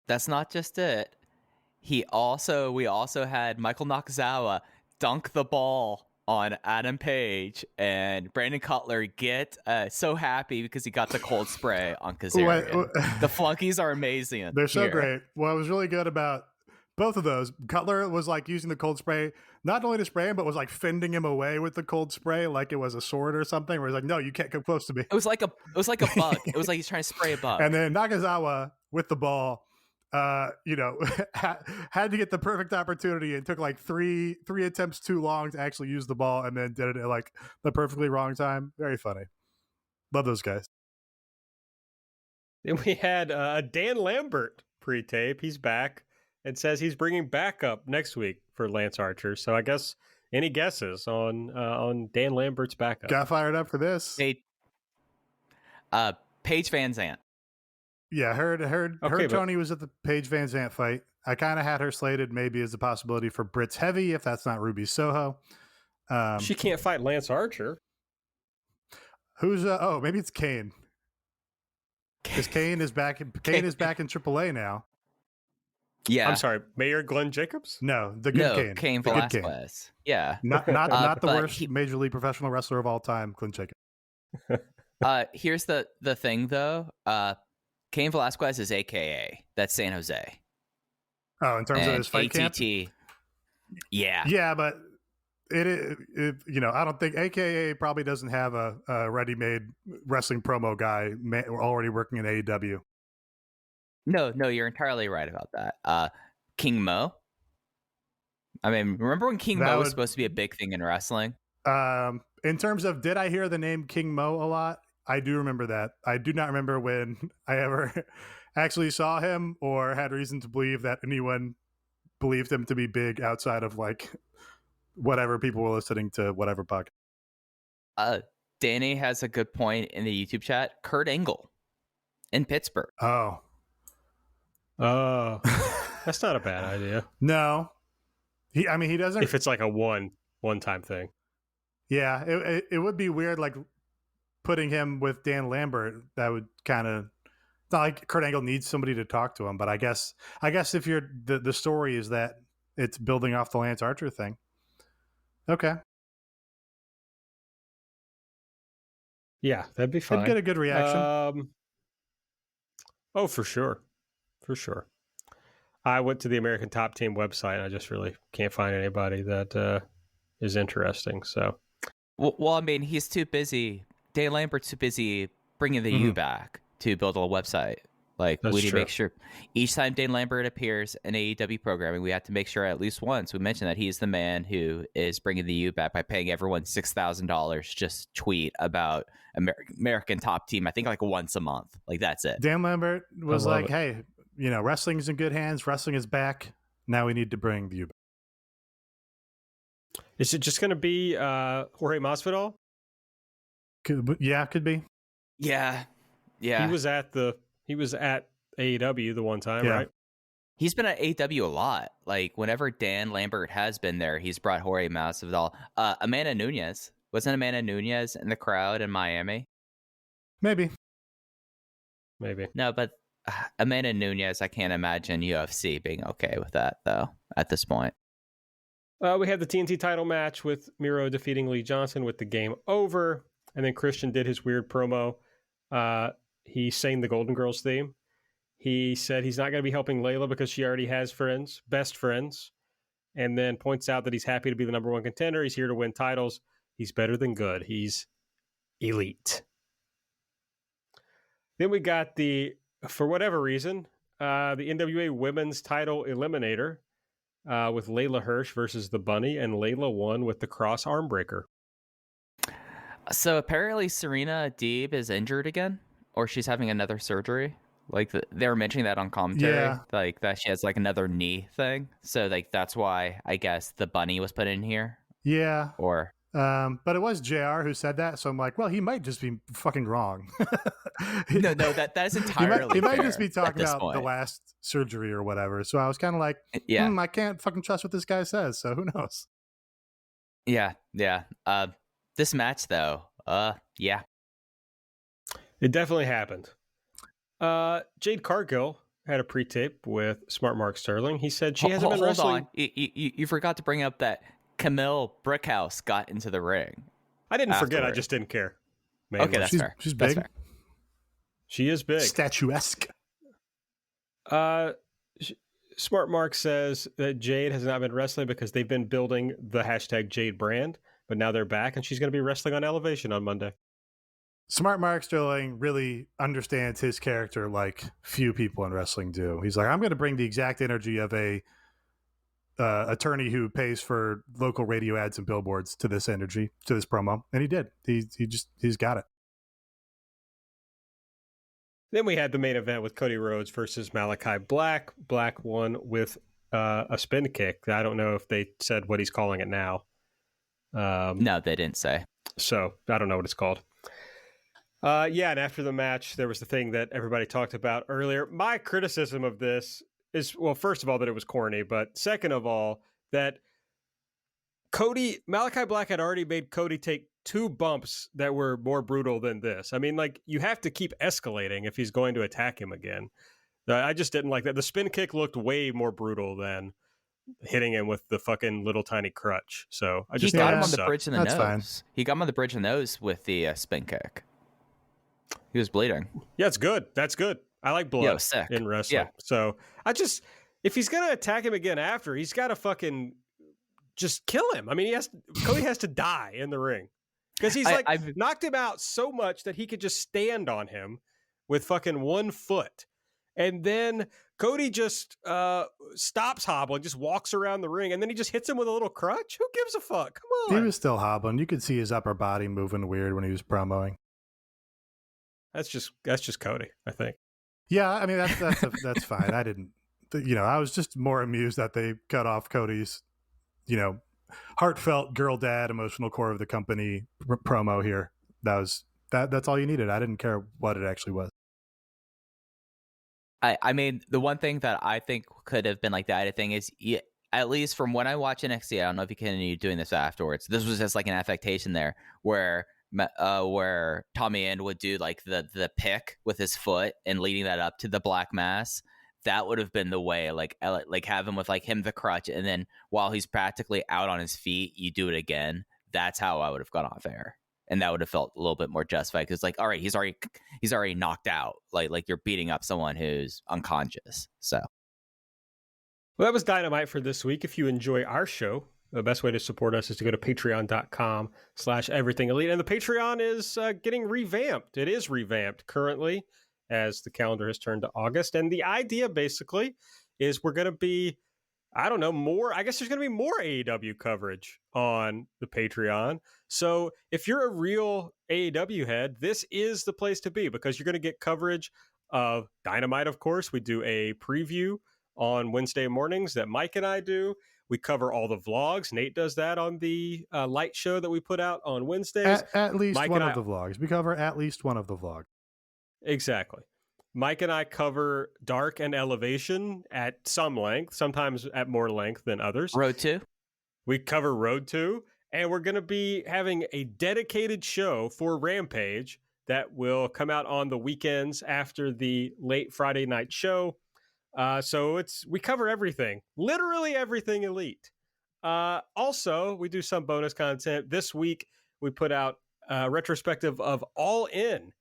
Speaker 3: That's not just it. We also had Michael Nakazawa dunk the ball on Adam Page, and Brandon Cutler get so happy because he got the cold spray on Kazarian. The flunkies are amazing.
Speaker 4: They're so great. What was really good about both of those, Cutler was like using the cold spray, not only to spray him, but was like fending him away with the cold spray like it was a sword or something, where he's like, no, you can't come close to me.
Speaker 3: It was like a bug. It was like he's trying to spray a bug.
Speaker 4: And then Nakazawa with the ball, had to get the perfect opportunity and took like three attempts too long to actually use the ball, and then did it at like the perfectly wrong time. Very funny. Love those guys.
Speaker 2: Then we had Dan Lambert pre-tape. He's back and says he's bringing backup next week for Lance Archer. So I guess any guesses on Dan Lambert's backup?
Speaker 4: Got fired up for this.
Speaker 3: Paige Van Zandt.
Speaker 4: Yeah, heard Tony was at the Paige Van Zandt fight. I kind of had her slated maybe as a possibility for Britt's Heavy if that's not Ruby Soho.
Speaker 2: She can't fight Lance Archer.
Speaker 4: Who's maybe it's Kane. Because Kane is back. Kane is back in AAA now.
Speaker 3: Yeah,
Speaker 2: I'm sorry, Mayor Glenn Jacobs.
Speaker 4: No, the good
Speaker 3: Kane Velasquez. Yeah,
Speaker 4: not the worst Major League professional wrestler of all time, Glenn Jacobs.
Speaker 3: Here's the thing though. Cain Velasquez is AKA. That's San Jose.
Speaker 4: Oh, in terms of his fight
Speaker 3: ATT,
Speaker 4: camp?
Speaker 3: Yeah.
Speaker 4: Yeah, but it I don't think AKA probably doesn't have a ready-made wrestling promo guy already working in AEW.
Speaker 3: No, you're entirely right about that. King Mo. I mean, remember when King Mo was supposed to be a big thing in wrestling?
Speaker 4: In terms of, did I hear the name King Mo a lot? I do remember that. I do not remember when I ever actually saw him or had reason to believe that anyone believed him to be big outside of like whatever people were listening to, whatever podcast.
Speaker 3: Danny has a good point in the YouTube chat. Kurt Angle in Pittsburgh.
Speaker 4: Oh,
Speaker 2: that's not a bad idea.
Speaker 4: no, he doesn't.
Speaker 2: If it's like a one-time thing.
Speaker 4: Yeah, it would be weird, like putting him with Dan Lambert. That would kind of, it's not like Kurt Angle needs somebody to talk to him, but I guess if you're the story is that it's building off the Lance Archer thing. Okay.
Speaker 2: Yeah, that'd be fine.
Speaker 4: I'd get a good reaction.
Speaker 2: Oh, for sure. For sure. I went to the American Top Team website and I just really can't find anybody that is interesting. So,
Speaker 3: well, I mean, he's too busy. Dan Lambert's too busy bringing the U back to build a website. Like, we need to make sure each time Dan Lambert appears in AEW programming, we have to make sure at least once we mention that he's the man who is bringing the U back by paying everyone $6,000 just tweet about American Top Team. I think like once a month. Like, that's it.
Speaker 4: Dan Lambert was like, hey, wrestling's in good hands. Wrestling is back. Now we need to bring the U back.
Speaker 2: Is it just going to be Jorge Masvidal?
Speaker 4: Could be.
Speaker 3: Yeah.
Speaker 2: He was at AEW the one time, right?
Speaker 3: He's been at AEW a lot. Like, whenever Dan Lambert has been there, he's brought Jorge Masvidal. Amanda Nunes. Wasn't Amanda Nunes in the crowd in Miami?
Speaker 4: Maybe.
Speaker 3: No, but Amanda Nunes, I can't imagine UFC being okay with that, though, at this point.
Speaker 2: We had the TNT title match with Miro defeating Lee Johnson with the game over. And then Christian did his weird promo. He sang the Golden Girls theme. He said he's not going to be helping Layla because she already has friends, best friends. And then points out that he's happy to be the number one contender. He's here to win titles. He's better than good. He's elite. Then we got for whatever reason, the NWA Women's Title Eliminator with Layla Hirsch versus the Bunny. And Layla won with the cross arm breaker.
Speaker 3: So apparently Serena Deeb is injured again, or she's having another surgery. Like they were mentioning that on commentary, like that she has like another knee thing. So like that's why I guess the Bunny was put in here.
Speaker 4: Yeah.
Speaker 3: Or
Speaker 4: but it was JR who said that, so I'm like, well, he might just be fucking wrong.
Speaker 3: no, that is entirely.
Speaker 4: He might just be talking about the last surgery or whatever. So I was kind of like, I can't fucking trust what this guy says. So who knows?
Speaker 3: Yeah. This match, though, yeah.
Speaker 2: It definitely happened. Jade Cargill had a pre-tape with Smart Mark Sterling. He said she hasn't been wrestling.
Speaker 3: Hold on. You forgot to bring up that Camille Brickhouse got into the ring.
Speaker 2: I didn't forget. I just didn't care.
Speaker 3: Okay, that's fair.
Speaker 4: She's big.
Speaker 3: Fair.
Speaker 2: She is big.
Speaker 4: Statuesque.
Speaker 2: Smart Mark says that Jade has not been wrestling because they've been building the hashtag Jade brand. But now they're back, and she's going to be wrestling on Elevation on Monday.
Speaker 4: Smart Mark Sterling really understands his character like few people in wrestling do. He's like, I'm going to bring the exact energy of a attorney who pays for local radio ads and billboards to this energy, to this promo. And he did. He's got it.
Speaker 2: Then we had the main event with Cody Rhodes versus Malakai Black. Black won with a spin kick. I don't know if they said what he's calling it now.
Speaker 3: No, they didn't say.
Speaker 2: So I don't know what it's called. And after the match, there was the thing that everybody talked about earlier. My criticism of this is, well, first of all, that it was corny, but second of all, that Malakai Black had already made Cody take 2 bumps that were more brutal than this. I mean, like, you have to keep escalating if he's going to attack him again. I just didn't like that. The spin kick looked way more brutal than hitting him with the fucking little tiny crutch. So I just
Speaker 3: got him on the bridge in the
Speaker 4: That's
Speaker 3: nose.
Speaker 4: Fine.
Speaker 3: He got him on the bridge in the nose with the spin kick. He was bleeding.
Speaker 2: Yeah, it's good. That's good. I like blood in wrestling.
Speaker 3: Yeah.
Speaker 2: So if he's gonna attack him again after, he's got to fucking just kill him. I mean, Cody has to die in the ring because he's I've knocked him out so much that he could just stand on him with fucking 1 foot. And then Cody just stops hobbling, just walks around the ring, and then he just hits him with a little crutch. Who gives a fuck? Come on.
Speaker 4: He was still hobbling. You could see his upper body moving weird when he was promoing.
Speaker 2: That's just Cody, I think.
Speaker 4: Yeah, I mean that's fine. I didn't I was just more amused that they cut off Cody's, heartfelt girl dad, emotional core of the company promo here. That's all you needed. I didn't care what it actually was.
Speaker 3: I mean, the one thing that I think could have been like the added thing is, at least from when I watch NXT, I don't know if you continue doing this afterwards. This was just like an affectation there where Tommy End would do like the pick with his foot and leading that up to the Black Mass. That would have been the way, like have him with like him the crutch, and then while he's practically out on his feet, you do it again. That's how I would have gone off air. And that would have felt a little bit more justified because, like, all right, he's already knocked out. Like you're beating up someone who's unconscious. So,
Speaker 2: well, that was Dynamite for this week. If you enjoy our show, the best way to support us is to go to patreon.com/everythingelite. And the Patreon is getting revamped. It is revamped currently as the calendar has turned to August. And the idea basically is we're going to be, I don't know, more. I guess there's going to be more AEW coverage on the Patreon. So if you're a real AEW head, this is the place to be because you're going to get coverage of Dynamite, of course. We do a preview on Wednesday mornings that Mike and I do. We cover all the vlogs. Nate does that on the light show that we put out on Wednesdays.
Speaker 4: At least one of the vlogs. We cover at least one of the vlogs.
Speaker 2: Exactly. Mike and I cover Dark and Elevation at some length, sometimes at more length than others.
Speaker 3: Road 2.
Speaker 2: We cover Road 2, and we're going to be having a dedicated show for Rampage that will come out on the weekends after the late Friday night show. So we cover everything, literally everything Elite. Also, we do some bonus content. This week, we put out a retrospective of All In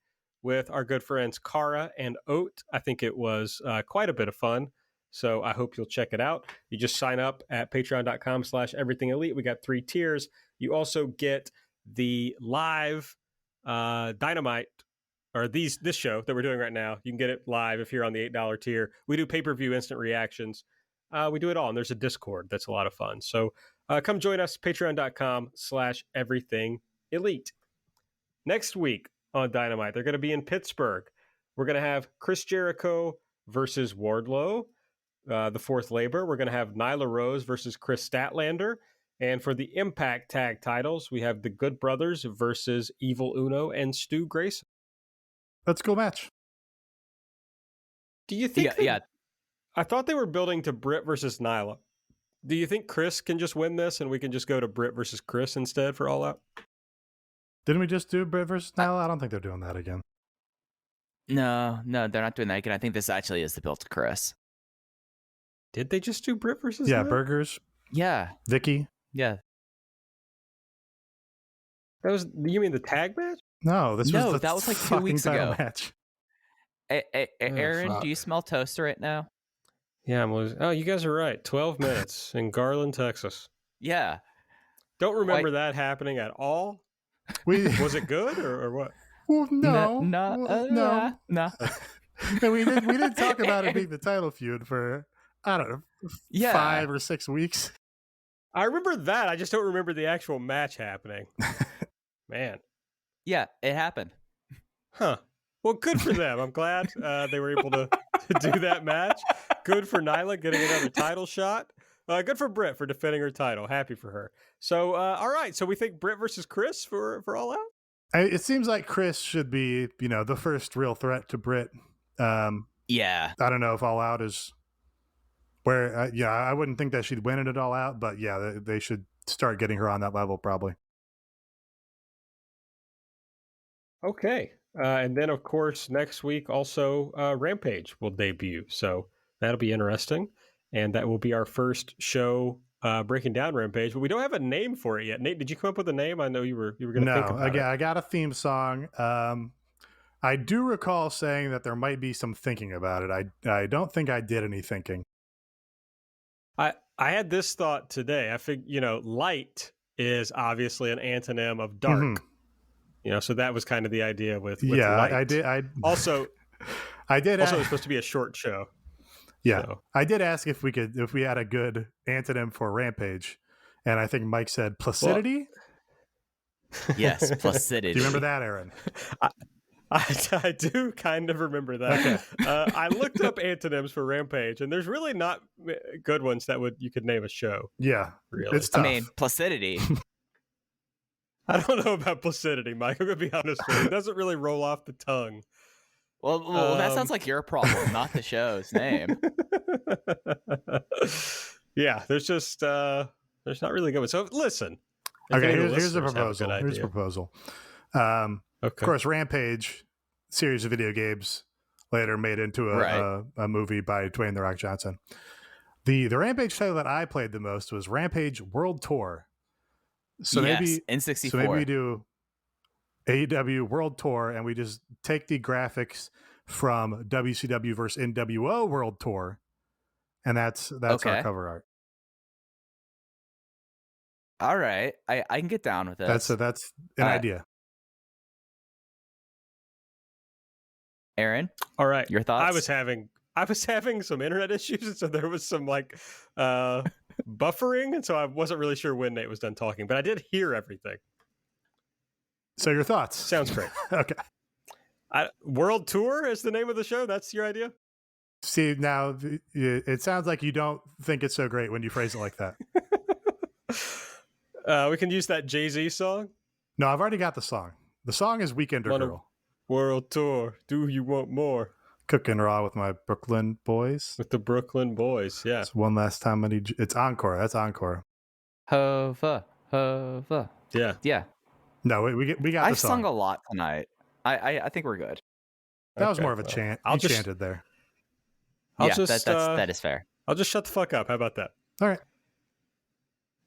Speaker 2: with our good friends Kara and Oat. I think it was quite a bit of fun. So I hope you'll check it out. You just sign up at patreon.com/everythingelite. We got 3 tiers. You also get the live Dynamite, or this show that we're doing right now. You can get it live if you're on the $8 tier. We do pay-per-view instant reactions. We do it all. And there's a Discord that's a lot of fun. So come join us, patreon.com/everythingelite. Next week on Dynamite, they're going to be in Pittsburgh. We're going to have Chris Jericho versus Wardlow, the Fourth Labor. We're going to have Nyla Rose versus Chris Statlander. And for the Impact Tag titles, we have the Good Brothers versus Evil Uno and Stu Grayson.
Speaker 4: Let's go match.
Speaker 2: Do you think?
Speaker 3: Yeah.
Speaker 2: I thought they were building to Britt versus Nyla. Do you think Chris can just win this and we can just go to Britt versus Chris instead for All Out?
Speaker 4: Didn't we just do Britt versus Nyla? I don't think they're doing that again.
Speaker 3: No, they're not doing that again. I think this actually is the build to Chris.
Speaker 2: Did they just do Britt versus
Speaker 4: Yeah,
Speaker 2: Nyla?
Speaker 4: Burgers.
Speaker 3: Yeah.
Speaker 4: Vicky.
Speaker 3: Yeah.
Speaker 2: You mean the tag match?
Speaker 4: No, that
Speaker 3: was like 2 weeks ago.
Speaker 4: Match.
Speaker 3: Aaron,
Speaker 2: fuck.
Speaker 3: do you smell toast right now?
Speaker 2: Yeah, you guys are right. 12 minutes in Garland, Texas.
Speaker 3: Yeah.
Speaker 2: Don't remember that happening at all. Was it good or what?
Speaker 4: Well, no.
Speaker 3: No.
Speaker 4: And we didn't talk about it being the title feud for, I don't know, 5 or 6 weeks.
Speaker 2: I remember that. I just don't remember the actual match happening. Man.
Speaker 3: Yeah, it happened.
Speaker 2: Huh. Well, good for them. I'm glad they were able to do that match. Good for Nyla getting another title shot. Good for Britt for defending her title. Happy for her. So, all right. So we think Britt versus Chris for All Out?
Speaker 4: It seems like Chris should be, the first real threat to Britt.
Speaker 3: Yeah.
Speaker 4: I don't know if All Out is where, I wouldn't think that she'd win it at All Out, but yeah, they should start getting her on that level probably.
Speaker 2: Okay. And then, of course, next week also Rampage will debut. So that'll be interesting. And that will be our first show breaking down Rampage. But we don't have a name for it yet. Nate, did you come up with a name? I know you were going to think about it.
Speaker 4: I got a theme song. I do recall saying that there might be some thinking about it. I don't think I did any thinking.
Speaker 2: I had this thought today. I think, light is obviously an antonym of dark.
Speaker 4: Mm-hmm.
Speaker 2: So that was kind of the idea with
Speaker 4: light.
Speaker 2: I did. Also,
Speaker 4: I did.
Speaker 2: Also, it's supposed to be a short show.
Speaker 4: Yeah,
Speaker 2: so.
Speaker 4: I did ask if we had a good antonym for Rampage, and I think Mike said placidity.
Speaker 3: Yes, placidity.
Speaker 4: Do you remember that, Aaron?
Speaker 2: I do kind of remember that.
Speaker 4: Okay.
Speaker 2: I looked up antonyms for Rampage, and there's really not good ones that you could name a show.
Speaker 4: Yeah,
Speaker 2: Really.
Speaker 4: it's tough.
Speaker 3: I mean, placidity.
Speaker 2: I don't know about placidity, Mike. I'm going to be honest with you. It doesn't really roll off the tongue.
Speaker 3: Well, that sounds like your problem, not the show's name.
Speaker 2: Yeah, there's not really good ones. So listen.
Speaker 4: Okay, here's a proposal. Here's a proposal.
Speaker 2: Okay.
Speaker 4: Of course, Rampage, series of video games, later made into a movie by Dwayne "The Rock" Johnson. The Rampage title that I played the most was Rampage World Tour. So
Speaker 3: yes,
Speaker 4: maybe
Speaker 3: N64.
Speaker 4: So maybe we do AEW World Tour, and we just take the graphics from WCW versus NWO World Tour, and that's
Speaker 3: Okay.
Speaker 4: our cover art.
Speaker 3: All right, I can get down with this.
Speaker 4: That's an idea.
Speaker 3: Aaron,
Speaker 2: all right,
Speaker 3: your thoughts?
Speaker 2: I was having some internet issues, and so there was some buffering, and so I wasn't really sure when Nate was done talking, but I did hear everything.
Speaker 4: So your thoughts?
Speaker 2: Sounds great.
Speaker 4: Okay.
Speaker 2: World Tour is the name of the show? That's your idea?
Speaker 4: See, now it sounds like you don't think it's so great when you phrase it like that.
Speaker 2: We can use that Jay-Z song.
Speaker 4: No, I've already got the song. The song is Weekender Girl.
Speaker 2: World Tour. Do you want more?
Speaker 4: Cooking raw with my Brooklyn boys.
Speaker 2: With the Brooklyn boys, yeah.
Speaker 4: It's one last time I need. It's encore. That's encore.
Speaker 3: Hova.
Speaker 2: Yeah.
Speaker 3: Yeah.
Speaker 4: No, we got the song.
Speaker 3: I've sung a lot tonight. I think we're good.
Speaker 4: That was more of a chant. You chanted there.
Speaker 3: That is fair.
Speaker 2: I'll just shut the fuck up. How about that?
Speaker 4: All right.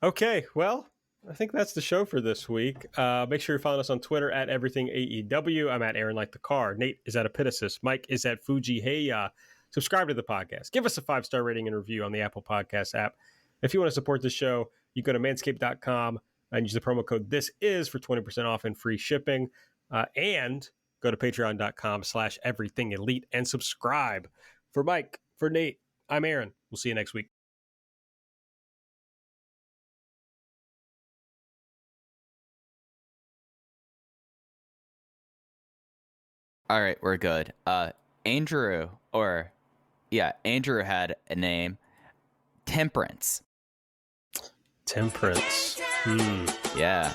Speaker 2: Okay, well, I think that's the show for this week. Make sure you're following us on Twitter at EverythingAEW. I'm at Aaron Like the Car. Nate is at Epitasis. Mike is at Fuji Heya. Subscribe to the podcast. Give us a 5-star rating and review on the Apple Podcast app. If you want to support the show, you go to manscaped.com and use the promo code THISIS for 20% off and free shipping. And go to patreon.com/everythingelite and subscribe. For Mike, for Nate, I'm Aaron. We'll see you next week.
Speaker 3: All right, we're good. Andrew had a name. Temperance.
Speaker 2: Temperance.
Speaker 3: Yeah.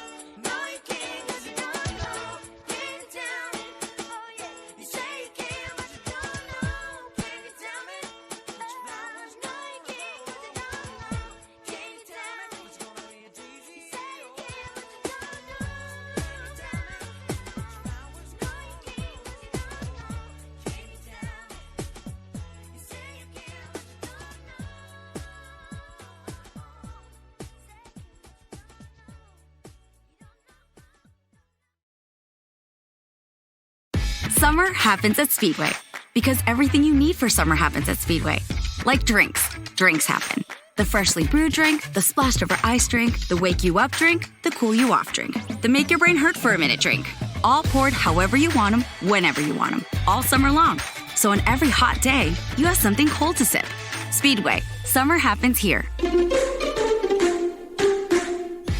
Speaker 5: Summer happens at Speedway because everything you need for summer happens at Speedway. Like drinks. Drinks happen. The freshly brewed drink, the splashed over ice drink, the wake you up drink, the cool you off drink, the make your brain hurt for a minute drink. All poured however you want them, whenever you want them, all summer long. So on every hot day, you have something cold to sip. Speedway. Summer happens here.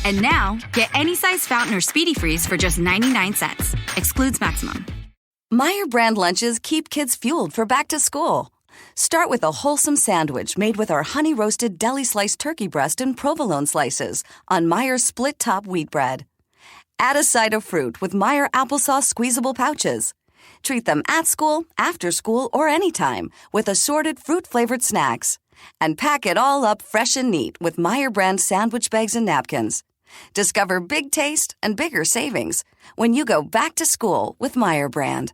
Speaker 5: And now, get any size fountain or Speedy Freeze for just 99 cents. Excludes maximum.
Speaker 7: Meyer brand lunches keep kids fueled for back to school. Start with a wholesome sandwich made with our honey-roasted deli-sliced turkey breast and provolone slices on Meyer's split-top wheat bread. Add a side of fruit with Meyer applesauce squeezable pouches. Treat them at school, after school, or anytime with assorted fruit-flavored snacks. And pack it all up fresh and neat with Meyer brand sandwich bags and napkins. Discover big taste and bigger savings when you go back to school with Meyer brand.